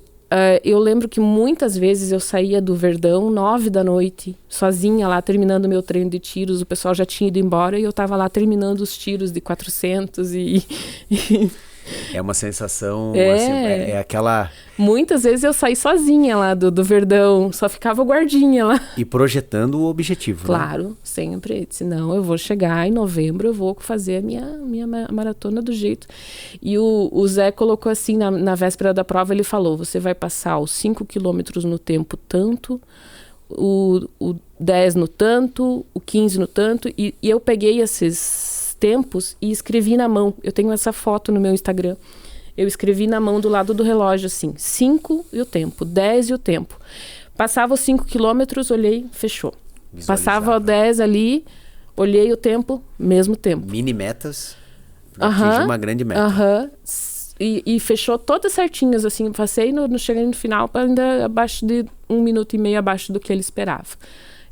eu lembro que muitas vezes eu saía do Verdão 9 da noite, sozinha lá, terminando meu treino de tiros. O pessoal já tinha ido embora e eu tava lá terminando os tiros de 400 É uma sensação, assim, é aquela... Muitas vezes eu saí sozinha lá do Verdão, só ficava o guardinha lá. E projetando o objetivo, Claro, né? sempre. Senão eu vou chegar em novembro, eu vou fazer a minha maratona do jeito. E o Zé colocou assim, na véspera da prova, ele falou, você vai passar os 5 quilômetros no tempo tanto, o 10 no tanto, o 15 no tanto, e eu peguei esses tempos e escrevi na mão. Eu tenho essa foto no meu Instagram. Eu escrevi na mão do lado do relógio, assim, 5 e o tempo, 10 e o tempo. Passava os 5 quilômetros, olhei, fechou. Passava o 10 ali, olhei o tempo, mesmo tempo. Mini metas, atingir uma grande meta. E fechou todas certinhas, assim, passei cheguei no final, ainda abaixo de 1 minuto e meio abaixo do que ele esperava.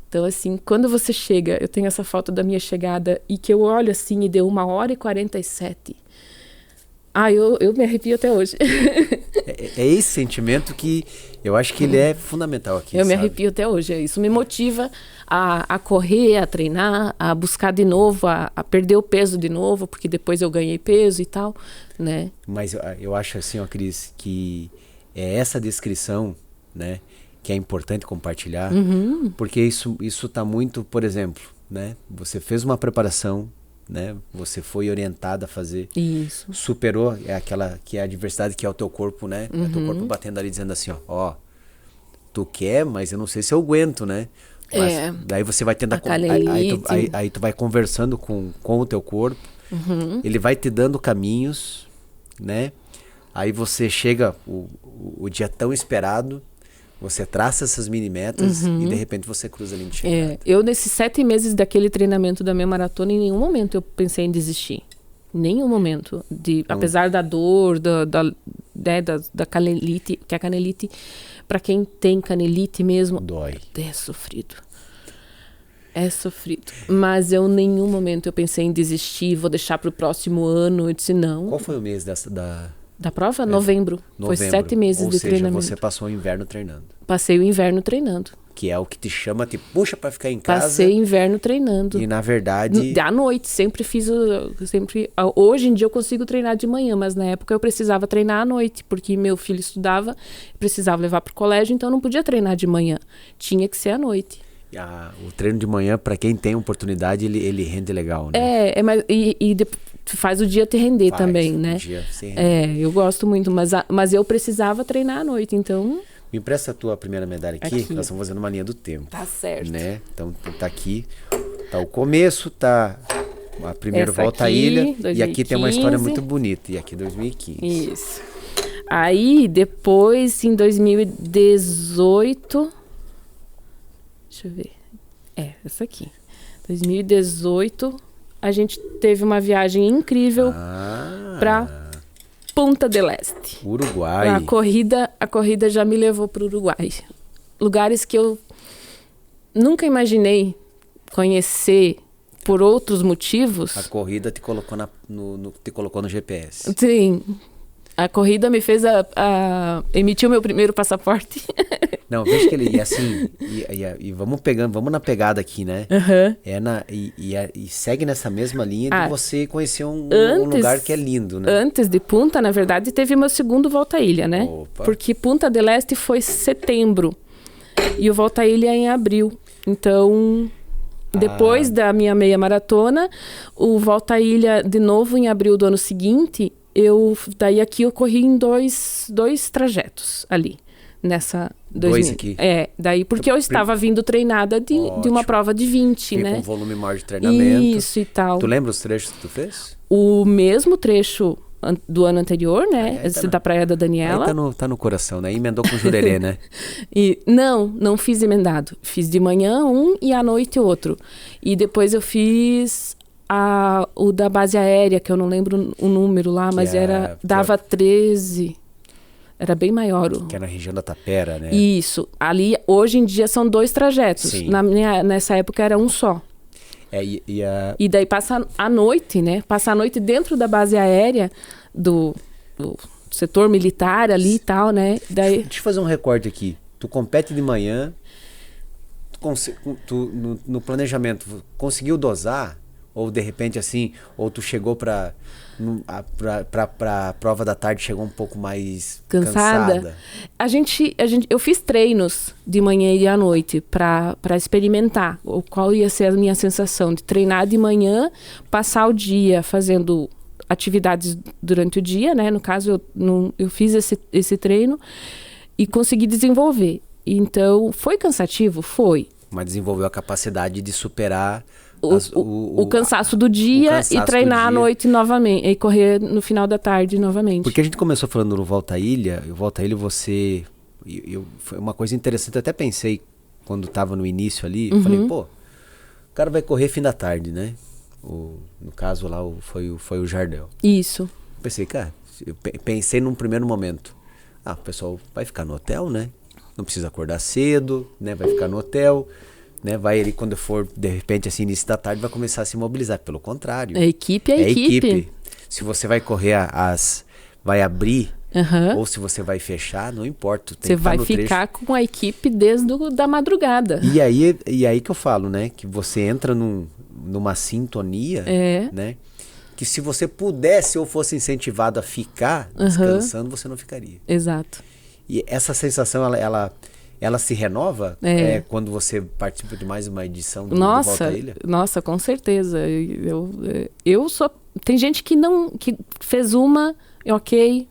Então, assim, quando você chega, eu tenho essa foto da minha chegada e que eu olho assim e deu 1h47. Eu me arrepio até hoje. É esse sentimento que eu acho que ele é fundamental aqui. Eu me arrepio até hoje. Isso me motiva a correr, a treinar, a buscar de novo, a perder o peso de novo, porque depois eu ganhei peso e tal, né? Mas eu acho assim, ó, Cris, que é essa descrição, né, que é importante compartilhar, porque isso tá muito, por exemplo, né? Você fez uma preparação, né? Você foi orientada a fazer. Isso. Superou aquela que é a adversidade, que é o teu corpo, né? É o teu corpo batendo ali, dizendo assim, ó, tu quer, mas eu não sei se eu aguento, né? Mas daí você vai tentar... Aí tu vai conversando com o teu corpo, ele vai te dando caminhos, né? Aí você chega, o dia tão esperado, você traça essas mini metas e de repente você cruza a linha de chegada. Eu, nesses 7 meses daquele treinamento da minha maratona, em nenhum momento eu pensei em desistir. Nenhum momento. Apesar da dor, da canelite, que a canelite, para quem tem canelite mesmo, dói. É sofrido. É sofrido. Mas eu, em nenhum momento, eu pensei em desistir, vou deixar para o próximo ano. Eu disse não. Qual foi o mês da prova? Novembro. Foi 7 meses de treinamento. Ou seja, você passou o inverno treinando. Passei o inverno treinando. Que é o que te chama, te puxa pra ficar em casa. Passei inverno treinando. E na verdade... À noite, sempre fiz... Hoje em dia eu consigo treinar de manhã, mas na época eu precisava treinar à noite, porque meu filho estudava, precisava levar pro colégio, então eu não podia treinar de manhã. Tinha que ser à noite. O treino de manhã, para quem tem oportunidade, ele rende legal, né? Mas faz o dia te render também, né? O dia se rende. Eu gosto muito, mas eu precisava treinar à noite, então... Me empresta a tua primeira medalha aqui. Nós estamos fazendo uma linha do tempo. Tá certo. Né? Então tá aqui, tá o começo, tá a primeira volta à ilha. 2015. E aqui tem uma história muito bonita. E aqui 2015. Isso. Aí, depois, em 2018... Deixa eu ver. Essa aqui. 2018, a gente teve uma viagem incrível para Punta del Este. Uruguai. A corrida já me levou para o Uruguai. Lugares que eu nunca imaginei conhecer por outros motivos. A corrida te colocou no GPS. Sim. A corrida me fez emitir o meu primeiro passaporte. Não, veja que ele... E assim... E vamos na pegada aqui, né? E segue nessa mesma linha de você conhecer um lugar que é lindo, né? Antes de Punta, na verdade, teve meu segundo Volta à Ilha, né? Opa. Porque Punta del Este foi setembro. E o Volta à Ilha é em abril. Então... Depois da minha meia maratona, o Volta à Ilha de novo em abril do ano seguinte... Daí aqui eu corri em dois trajetos ali. nessa... Dois aqui. Daí porque eu estava vindo treinada de uma prova de 20, né? Com um volume maior de treinamento. Isso e tal. Tu lembra os trechos que tu fez? O mesmo trecho do ano anterior, né? Esse da Praia da Daniela. Aí tá no coração, né? Emendou com o Jurerê, né? Não fiz emendado. Fiz de manhã um e à noite outro. E depois eu fiz o da base aérea, que eu não lembro o número lá, mas dava 13. Era bem maior. Que é na região da Tapera, né? Isso. Ali, hoje em dia, são 2 trajetos. Sim. Nessa época era um só. E daí passa a noite, né? Passa a noite dentro da base aérea do setor militar ali e tal, né? Daí... Deixa eu fazer um recorte aqui. Tu compete de manhã, no planejamento, conseguiu dosar? Ou de repente assim, ou tu chegou pra prova da tarde, chegou um pouco mais cansada? Eu fiz treinos de manhã e à noite para experimentar qual ia ser a minha sensação de treinar de manhã, passar o dia fazendo atividades durante o dia, né? No caso, eu fiz esse treino e consegui desenvolver. Então, foi cansativo? Foi. Mas desenvolveu a capacidade de superar o cansaço do dia e treinar à noite novamente, e correr no final da tarde novamente. Porque a gente começou falando no Volta à Ilha, foi uma coisa interessante, eu até pensei quando estava no início ali, falei, o cara vai correr fim da tarde, né? No caso lá foi o Jardel. Isso. Pensei, cara, eu pensei num primeiro momento, o pessoal vai ficar no hotel, né? Não precisa acordar cedo, né? Vai ficar no hotel, né? Vai ali quando for, de repente, assim, início da tarde, vai começar a se mobilizar. Pelo contrário. A equipe. Se você vai correr vai abrir, ou se você vai fechar, não importa. Você vai ficar com a equipe desde da madrugada. E aí que eu falo, né? Que você entra numa sintonia, né? Que se você pudesse ou fosse incentivado a ficar descansando, você não ficaria. Exato. E essa sensação, ela se renova quando você participa de mais uma edição do Volta à Ilha? Nossa, com certeza. Eu sou... Tem gente que fez uma,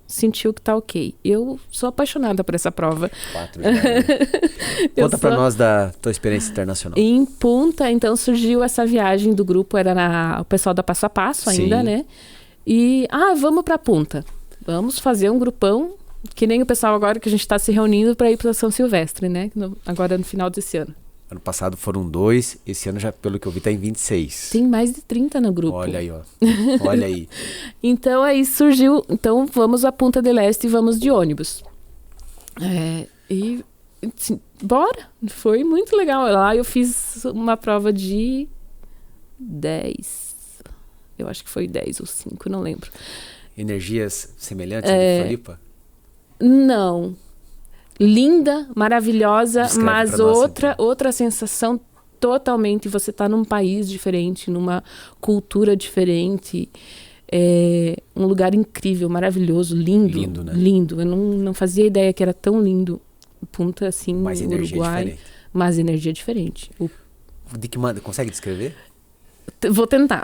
sentiu que tá ok. Eu sou apaixonada por essa prova. 4 já, né? Conta pra nós da tua experiência internacional. Em Punta, então, surgiu essa viagem do grupo, era o pessoal da Passo a Passo ainda, né? E, vamos pra Punta. Vamos fazer um grupão, que nem o pessoal agora que a gente está se reunindo para ir para São Silvestre, né? Agora no final desse ano. Ano passado foram 2, esse ano já, pelo que eu vi, tá em 26. Tem mais de 30 no grupo. Olha aí, ó. Olha aí. Então aí surgiu, vamos a Punta del Este e vamos de ônibus. Assim, bora! Foi muito legal. Lá eu fiz uma prova de 10. Eu acho que foi 10 ou 5, não lembro. Energias semelhantes à de Floripa? Não. Linda, maravilhosa, Descreve mas outra sensação totalmente. Você está num país diferente, numa cultura diferente. Um lugar incrível, maravilhoso, lindo. Lindo, né? Lindo. Eu não fazia ideia que era tão lindo. Punta, assim, mais no energia Uruguai. Diferente. Mas energia diferente. De que maneira? Consegue descrever? Vou tentar.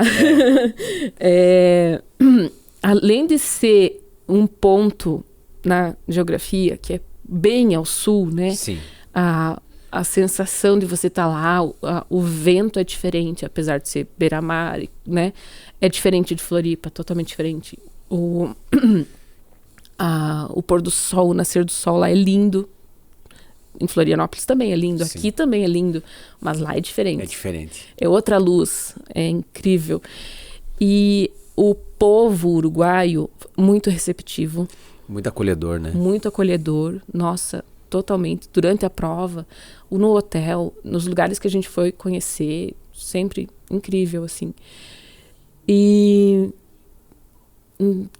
Além de ser um ponto na geografia, que é bem ao sul, né? Sim. A sensação de você estar lá, o vento é diferente, apesar de ser beira-mar, né? É diferente de Floripa, totalmente diferente. O pôr do sol, o nascer do sol lá é lindo. Em Florianópolis também é lindo, Sim. Aqui também é lindo, mas lá é diferente. É diferente. É outra luz, é incrível. E o povo uruguaio, muito receptivo. Muito acolhedor, né? Muito acolhedor, nossa, totalmente. Durante a prova, no hotel, nos lugares que a gente foi conhecer, sempre incrível, assim. E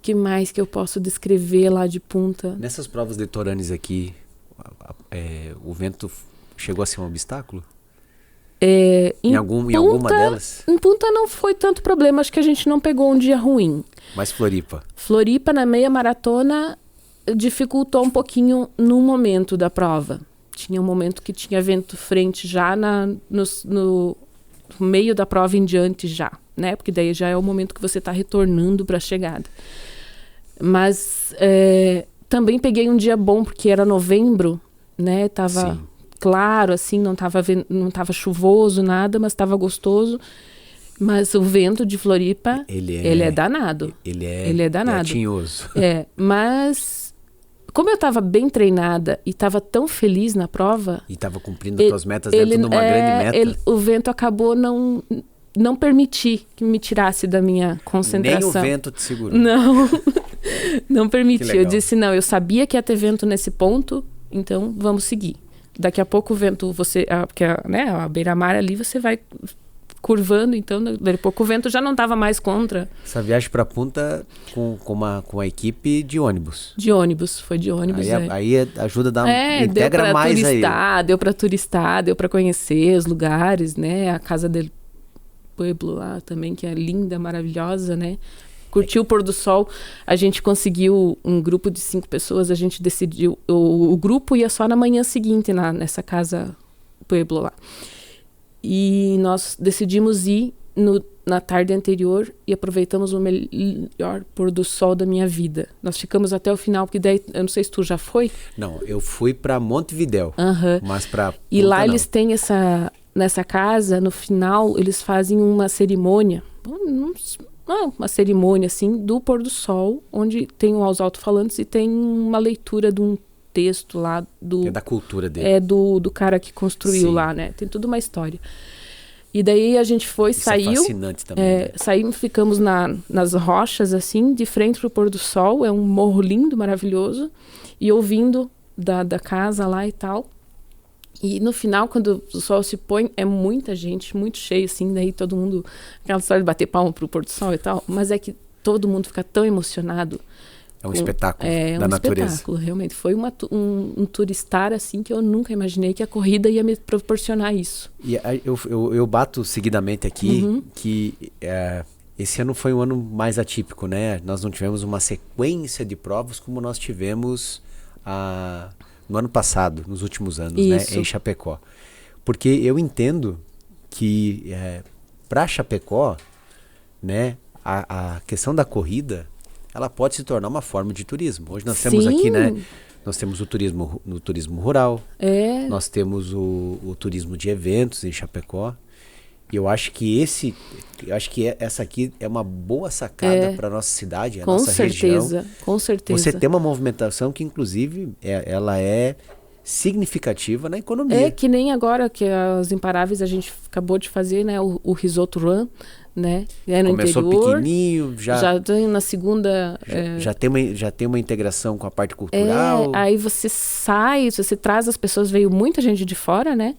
que mais que eu posso descrever lá de Punta? Nessas provas litorâneas aqui, o vento chegou a ser um obstáculo? Em alguma delas? Em Punta não foi tanto problema, acho que a gente não pegou um dia ruim. Mas Floripa? Floripa, na meia maratona, dificultou um pouquinho no momento da prova. Tinha um momento que tinha vento frente já no meio da prova em diante já, né? Porque daí já é o momento que você está retornando para a chegada. Mas também peguei um dia bom, porque era novembro, né? Tava Sim. claro, assim, não tava chuvoso, nada, mas tava gostoso. Mas o vento de Floripa, ele é danado. Ele é danado. tinhoso. Mas como eu estava bem treinada e estava tão feliz na prova... E estava cumprindo as suas metas dentro de uma grande meta. O vento acabou não permitir que me tirasse da minha concentração. Nem o vento te segurou. Não permitiu. Eu disse, não, eu sabia que ia ter vento nesse ponto, então vamos seguir. Daqui a pouco o vento, porque a beira-mar ali você vai curvando, então daqui a pouco o vento já não estava mais contra. Essa viagem para Punta com a equipe de ônibus. Foi de ônibus. Aí ajuda a dar integra mais turistar, aí. Deu para turistar, deu para conhecer os lugares, né? A Casa del Pueblo lá também, que é linda, maravilhosa, né? Curtiu o pôr do sol. A gente conseguiu um grupo de 5 pessoas, a gente decidiu, o grupo ia só na manhã seguinte nessa Casa Pueblo lá. E nós decidimos ir na tarde anterior e aproveitamos o melhor pôr do sol da minha vida. Nós ficamos até o final, porque daí, eu não sei se tu já foi. Não, eu fui para Montevidéu, mas para Punta E lá não. eles têm nessa casa, no final, eles fazem uma cerimônia, uma cerimônia assim, do pôr do sol, onde tem os alto-falantes e tem uma leitura de um texto lá é da cultura dele. Do cara que construiu Sim. lá, né? Tem toda uma história. E daí a gente saiu. É fascinante também. Né? Saímos, ficamos nas rochas, assim, de frente pro pôr do sol. É um morro lindo, maravilhoso. E ouvindo da casa lá e tal. E no final, quando o sol se põe, é muita gente, muito cheio, assim. Daí todo mundo... Aquela história de bater palma pro pôr do sol e tal. Mas é que todo mundo fica tão emocionado. É um espetáculo da natureza. É um espetáculo, realmente. Foi um turistar, assim, que eu nunca imaginei que a corrida ia me proporcionar isso. E eu bato seguidamente aqui que esse ano foi um ano mais atípico, né? Nós não tivemos uma sequência de provas como nós tivemos no ano passado, nos últimos anos, né? Em Chapecó. Porque eu entendo que para Chapecó, né, a questão da corrida... ela pode se tornar uma forma de turismo. Hoje nós temos aqui, né? Nós temos o turismo rural. Nós temos o turismo de eventos em Chapecó. E eu acho que essa aqui é uma boa sacada para a nossa cidade, a nossa região. Com certeza. Você tem uma movimentação que, inclusive, ela é significativa na economia. É que nem agora que as Imparáveis a gente acabou de fazer, né? O Risoto Run, né? No começou interior, pequenininho, já tem na segunda... Já tem uma integração com a parte cultural. Aí você você traz as pessoas, veio muita gente de fora, né?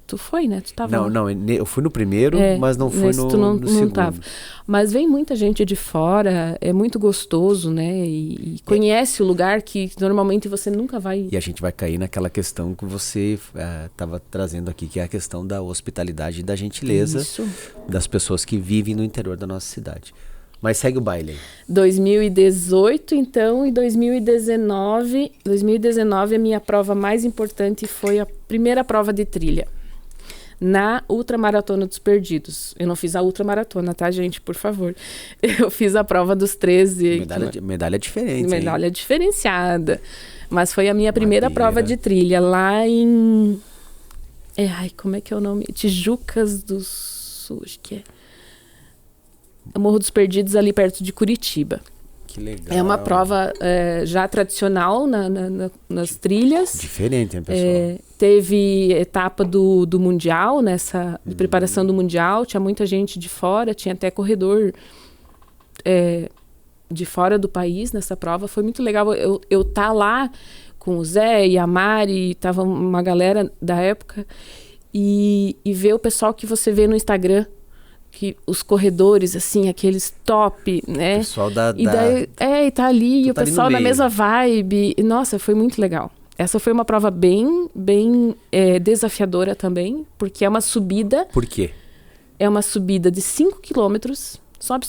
Tu foi, né? Tu tava lá. Não, eu fui no primeiro, mas não fui no segundo. Tava. Mas vem muita gente de fora, é muito gostoso, né? E conhece o lugar que normalmente você nunca vai... E a gente vai cair naquela questão que você estava trazendo aqui, que é a questão da hospitalidade e da gentileza das pessoas que vivem no interior da nossa cidade. Mas segue o baile aí. 2018, então, e 2019. 2019, a minha prova mais importante foi a primeira prova de trilha. Na Ultramaratona dos Perdidos. Eu não fiz a ultramaratona, tá, gente? Por favor. Eu fiz a prova dos 13. Medalha diferente. Medalha diferenciada. Mas foi a minha primeira prova de trilha lá em... como é que é o nome? Tijucas do Sul, acho que é. Morro dos Perdidos, ali perto de Curitiba. Que legal. É uma prova já tradicional nas trilhas. Diferente, hein, pessoal? Teve etapa do Mundial, de preparação do Mundial. Tinha muita gente de fora, tinha até corredor de fora do país nessa prova. Foi muito legal eu tá lá com o Zé e a Mari, tava uma galera da época, e ver o pessoal que você vê no Instagram, que os corredores, assim, aqueles top, né? O pessoal e tá ali, e o pessoal na mesma vibe. E, nossa, foi muito legal. Essa foi uma prova bem desafiadora também, porque é uma subida... Por quê? É uma subida de 5 quilômetros. Sobe,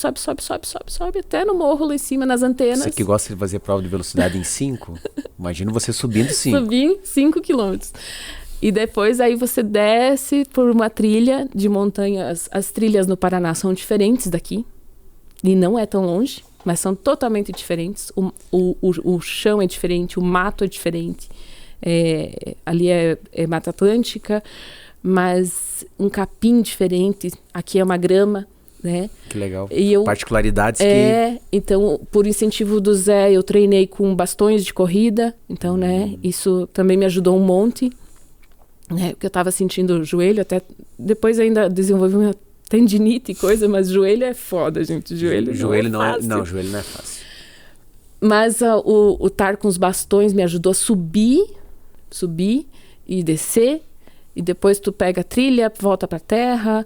até no morro lá em cima, nas antenas. Você que gosta de fazer prova de velocidade em 5, imagina você subindo 5. Subi 5 quilômetros. E depois aí você desce por uma trilha de montanhas. As trilhas no Paraná são diferentes daqui. E não é tão longe, mas são totalmente diferentes. O chão é diferente, o mato é diferente. Ali é Mata Atlântica, mas um capim diferente. Aqui é uma grama, né? Que legal. E particularidades então, por incentivo do Zé, eu treinei com bastões de corrida. Então, né, isso também me ajudou um monte. Né, porque eu estava sentindo o joelho, até depois ainda desenvolvi uma tendinite e coisa, mas joelho é foda, gente. Joelho não é fácil. Joelho não é fácil. Mas o estar com os bastões me ajudou a subir e descer. E depois tu pega a trilha, volta pra terra.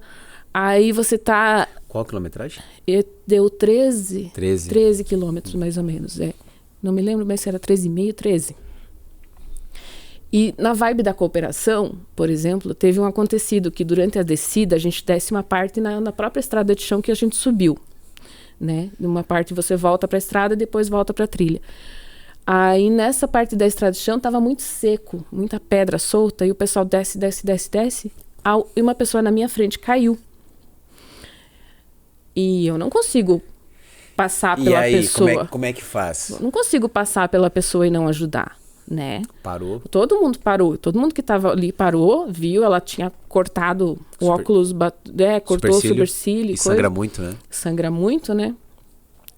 Aí você tá... Qual a quilometragem? Deu 13 13 quilômetros, mais ou menos. Não me lembro mais se era 13,5, 13. E na vibe da cooperação, por exemplo, teve um acontecido que durante a descida a gente desce uma parte na própria estrada de chão que a gente subiu, né? Numa parte você volta para a estrada e depois volta para a trilha. Aí nessa parte da estrada de chão estava muito seco, muita pedra solta, e o pessoal desce. E uma pessoa na minha frente caiu. E eu não consigo passar pela pessoa. Como é que faz? Eu não consigo passar pela pessoa e não ajudar. Né? Parou. Todo mundo parou. Todo mundo que estava ali parou, viu. Ela tinha cortado o óculos, cortou o supercílio. E sangra muito, né? Sangra muito, né?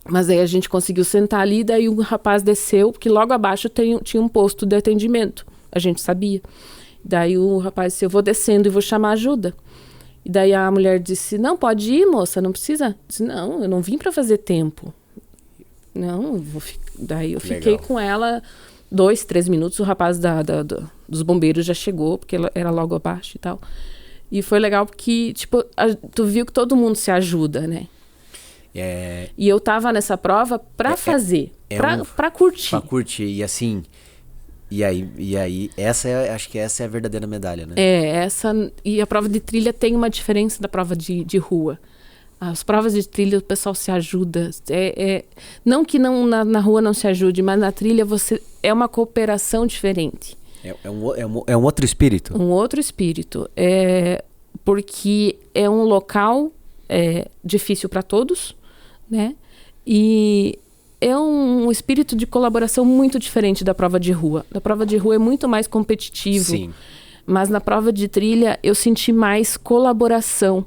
Mas aí a gente conseguiu sentar ali, daí o rapaz desceu, porque logo abaixo tinha um posto de atendimento. A gente sabia. Daí o rapaz disse, eu vou descendo e vou chamar ajuda. E daí a mulher disse, não, pode ir, moça, não precisa. Eu disse, não, eu não vim para fazer tempo. Não, daí eu fiquei com ela... 2, 3 minutos, o rapaz dos bombeiros já chegou, porque era logo abaixo e tal. E foi legal porque, tipo, tu viu que todo mundo se ajuda, né? E eu tava nessa prova pra fazer, pra curtir. Pra curtir, e assim... E aí acho que essa é a verdadeira medalha, né? E a prova de trilha tem uma diferença da prova de rua. As provas de trilha, o pessoal se ajuda. Não que na rua não se ajude, mas na trilha é uma cooperação diferente. É um outro espírito. Um outro espírito. Porque é um local difícil para todos, né? E é um espírito de colaboração muito diferente da prova de rua. A prova de rua é muito mais competitivo. Sim. Mas na prova de trilha eu senti mais colaboração.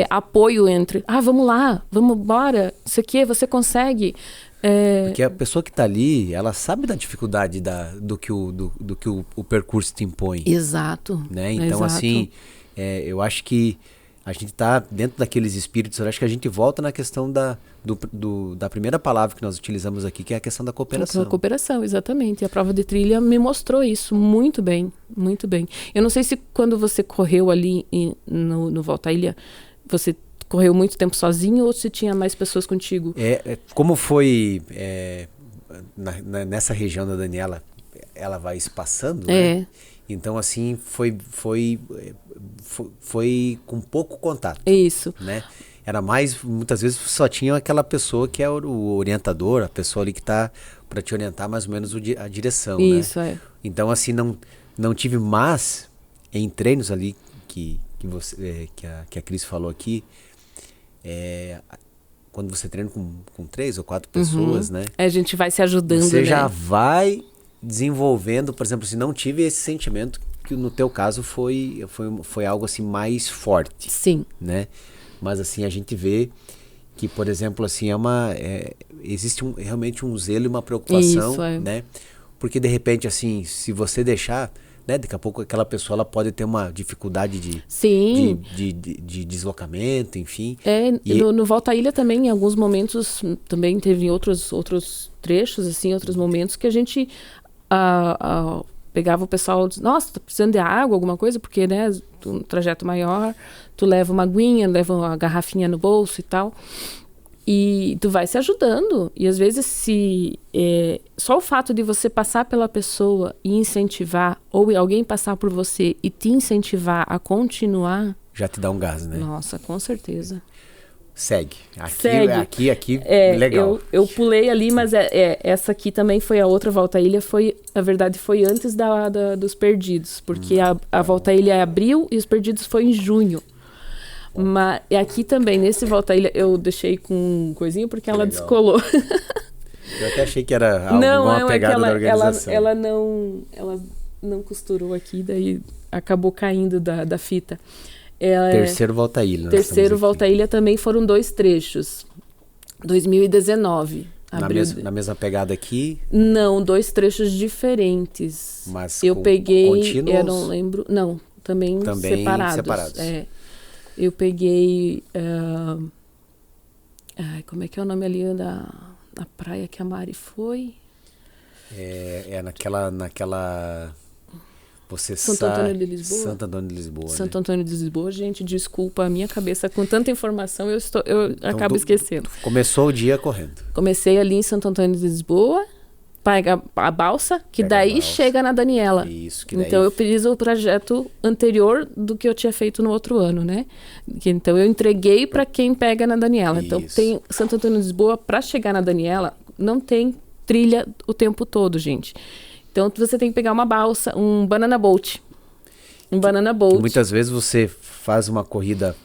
Apoio entre, vamos lá, vamos embora, isso aqui, você consegue. Porque a pessoa que está ali, ela sabe da dificuldade do que o percurso te impõe. Exato. Né? Então, assim, eu acho que a gente está dentro daqueles espíritos, eu acho que a gente volta na questão da primeira palavra que nós utilizamos aqui, que é a questão da cooperação. A cooperação, exatamente. E a prova de trilha me mostrou isso muito bem, muito bem. Eu não sei se quando você correu ali no Volta à Ilha, você correu muito tempo sozinho ou se tinha mais pessoas contigo? Como foi nessa região da Daniela, ela vai espaçando, né? Então, assim, foi com pouco contato. Isso. Né? Era mais, muitas vezes só tinha aquela pessoa que é o orientador, a pessoa ali que está para te orientar mais ou menos a direção. Isso, né? Então, assim, não tive mais em treinos ali que a Cris falou aqui, quando você treina com 3 ou 4 pessoas, né? A gente vai se ajudando, você já vai desenvolvendo, por exemplo, se não tive esse sentimento que no teu caso foi algo assim mais forte. Sim. Né? Mas assim, a gente vê que, por exemplo, assim, existe realmente um zelo e uma preocupação, isso, né? Porque de repente, assim, se você deixar, né, daqui a pouco aquela pessoa ela pode ter uma dificuldade de deslocamento, enfim. No Volta à Ilha também, em alguns momentos, também teve outros trechos, assim, outros momentos que a gente pegava o pessoal, nossa, tá precisando de água, alguma coisa, porque, né, um trajeto maior, tu leva uma aguinha, leva uma garrafinha no bolso e tal, e tu vai se ajudando, e às vezes só o fato de você passar pela pessoa e incentivar, ou alguém passar por você e te incentivar a continuar, já te dá um gás, né? Nossa, com certeza. Segue. Aqui, legal. Eu pulei ali, mas essa aqui também foi a outra Volta à Ilha, na verdade foi antes dos Perdidos, porque a Volta à Ilha é abril e os Perdidos foi em junho. Mas aqui também, nesse Volta à Ilha, eu deixei com coisinha porque ela descolou. Eu até achei que era Não, alguma pegada da organização. ela não costurou aqui, daí acabou caindo da fita. Terceiro Volta à Ilha. Terceiro Volta à Ilha também foram 2 trechos. 2019. Na mesma pegada aqui? Não, 2 trechos diferentes. Mas eu peguei, contínuos? eu não lembro. Não, também separados. Eu peguei. Como é que é o nome ali na praia que a Mari foi? Naquela. Santo Antônio de Lisboa. Santo Antônio de Lisboa. Santo Antônio de Lisboa, gente, desculpa a minha cabeça com tanta informação, eu acabo esquecendo. Começou o dia correndo. Comecei ali em Santo Antônio de Lisboa, pega a balsa, que daí chega na Daniela. Isso, que daí... Então eu fiz o projeto anterior do que eu tinha feito no outro ano, né? Então eu entreguei para quem pega na Daniela. Isso. Então tem Santo Antônio de Lisboa, para chegar na Daniela, não tem trilha o tempo todo, gente. Então você tem que pegar uma balsa, um banana boat. Muitas vezes você faz uma corrida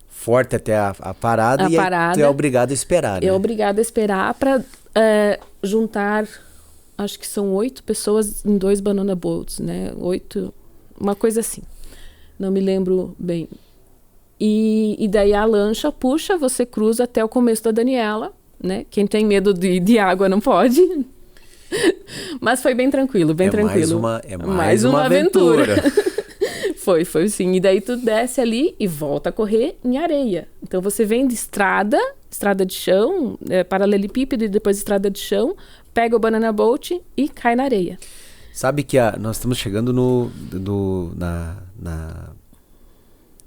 forte até a parada e aí tu é obrigado a esperar, né? É obrigado a esperar para juntar, acho que são 8 pessoas em 2 banana boats, né? 8, uma coisa assim. Não me lembro bem. E daí a lancha puxa, você cruza até o começo da Daniela, né? Quem tem medo de água não pode. Mas foi bem tranquilo, bem tranquilo. Mais uma aventura. Foi sim. E daí tu desce ali e volta a correr em areia. Então você vem de estrada de chão, paralelepípedo e depois estrada de chão, pega o banana boat e cai na areia. Sabe que nós estamos chegando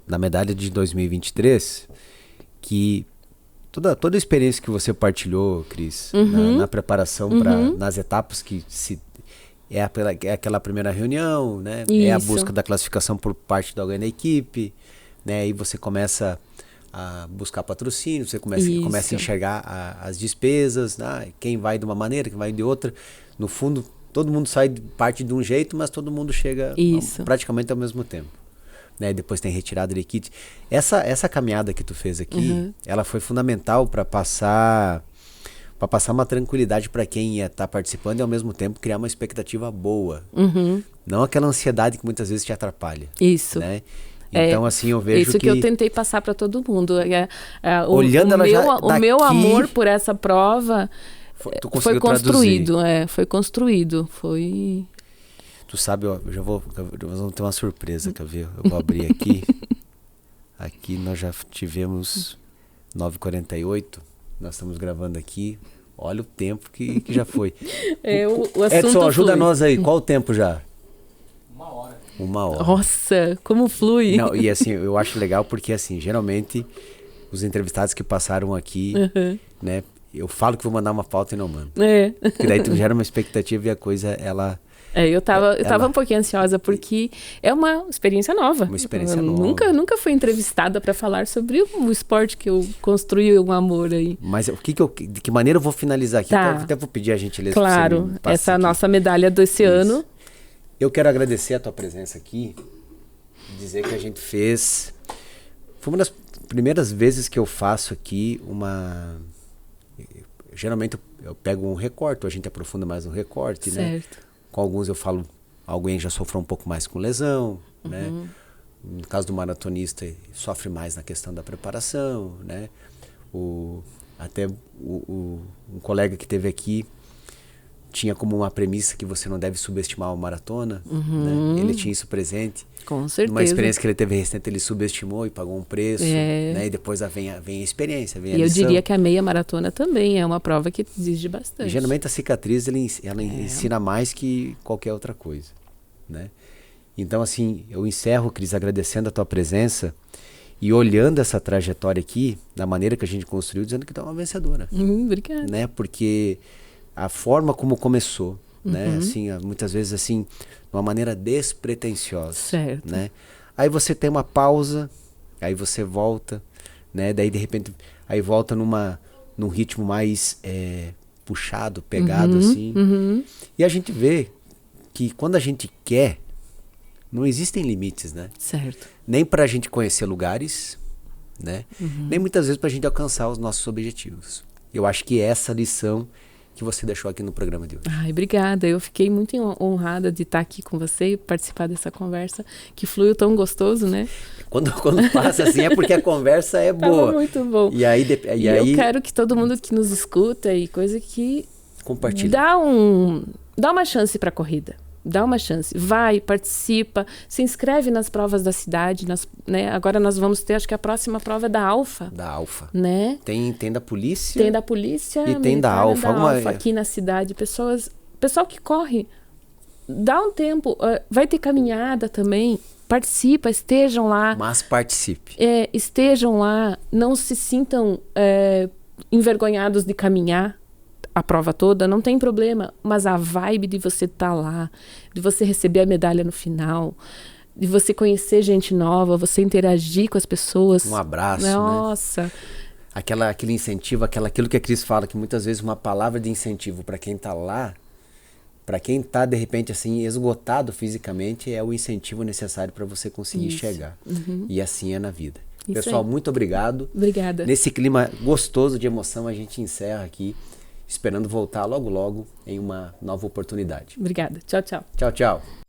na medalha de 2023, que toda a experiência que você partilhou, Cris, na preparação nas etapas que é aquela primeira reunião, né? Isso. É a busca da classificação por parte de alguém da equipe, né? Aí você começa a buscar patrocínio, você começa a enxergar as despesas, né? Quem vai de uma maneira, quem vai de outra. No fundo, todo mundo parte de um jeito, mas todo mundo chega praticamente ao mesmo tempo. Né? Depois tem retirada de kit. Essa caminhada que tu fez aqui, ela foi fundamental para passar uma tranquilidade para quem ia estar participando e ao mesmo tempo criar uma expectativa boa. Não aquela ansiedade que muitas vezes te atrapalha. Isso. Né? Então, assim, eu vejo isso que eu tentei passar para todo mundo. Olhando o meu amor por essa prova foi construído. Foi construído. Foi... Tu sabe, nós vamos ter uma surpresa, quer ver? Eu vou abrir aqui. Aqui nós já tivemos 9h48. Nós estamos gravando aqui. Olha o tempo que já foi. O assunto Edson, ajuda flui. nós aí. Qual o tempo já? 1h. 1h. Nossa, como flui. Não, e assim, eu acho legal porque assim, geralmente os entrevistados que passaram aqui, né? Eu falo que vou mandar uma pauta e não mando. Porque daí tu gera uma expectativa e a coisa, ela... eu tava um pouquinho ansiosa porque é uma experiência nova. Uma experiência nova. Nunca fui entrevistada para falar sobre o esporte que eu construí um amor aí. Mas de que maneira eu vou finalizar aqui? Tá. Até vou pedir a gentileza. Claro, essa nossa medalha desse ano. Eu quero agradecer a tua presença aqui, dizer que a gente fez... Foi uma das primeiras vezes que eu faço aqui uma... Geralmente eu pego um recorte, ou a gente aprofunda mais no recorte, né? Com alguns eu falo, alguém já sofreu um pouco mais com lesão, né? No caso do maratonista, sofre mais na questão da preparação, né? Um colega que teve aqui tinha como uma premissa que você não deve subestimar uma maratona, né? Ele tinha isso presente. Com certeza. Uma experiência que ele teve recente, ele subestimou e pagou um preço, né? E depois vem a experiência, vem a lição. E eu diria que a meia maratona também é uma prova que exige bastante. E, geralmente a cicatriz, ela ensina mais que qualquer outra coisa, né? Então, assim, eu encerro, Cris, agradecendo a tua presença e olhando essa trajetória aqui, da maneira que a gente construiu, dizendo que tu é uma vencedora. Obrigada. Né? Porque a forma como começou, né? Assim, muitas vezes assim, de uma maneira despretensiosa. Certo. Né? Aí você tem uma pausa, aí você volta, né? Daí de repente, aí volta num ritmo mais puxado, pegado assim. E a gente vê que quando a gente quer, não existem limites, né? Certo. Nem pra gente conhecer lugares, né? Nem muitas vezes pra gente alcançar os nossos objetivos. Eu acho que essa lição que você deixou aqui no programa de hoje. Ai, obrigada. Eu fiquei muito honrada de estar aqui com você e participar dessa conversa que fluiu tão gostoso, né? Quando passa assim é porque a conversa é boa. Tava muito bom. E aí, eu quero que todo mundo que nos escuta e coisa que compartilha. Dá uma chance para a corrida. Dá uma chance. Vai, participa, se inscreve nas provas da cidade. Né? Agora nós vamos ter, acho que a próxima prova é da Alfa. Da Alfa. Né? Tem da polícia. Tem da polícia. E tem da Alfa. Alfa aqui na cidade. Pessoal que corre, dá um tempo. Vai ter caminhada também. Participa, estejam lá. Mas participe. Estejam lá. Não se sintam envergonhados de caminhar a prova toda, não tem problema, mas a vibe de você estar lá, de você receber a medalha no final, de você conhecer gente nova, você interagir com as pessoas. Um abraço, Nossa. Né? Aquele incentivo, aquilo que a Cris fala, que muitas vezes uma palavra de incentivo para quem está lá, para quem está de repente assim esgotado fisicamente, é o incentivo necessário para você conseguir chegar. Uhum. E assim é na vida. Isso Pessoal, aí. Muito obrigado. Obrigada. Nesse clima gostoso de emoção, a gente encerra aqui, esperando voltar logo, logo em uma nova oportunidade. Obrigada. Tchau, tchau. Tchau, tchau.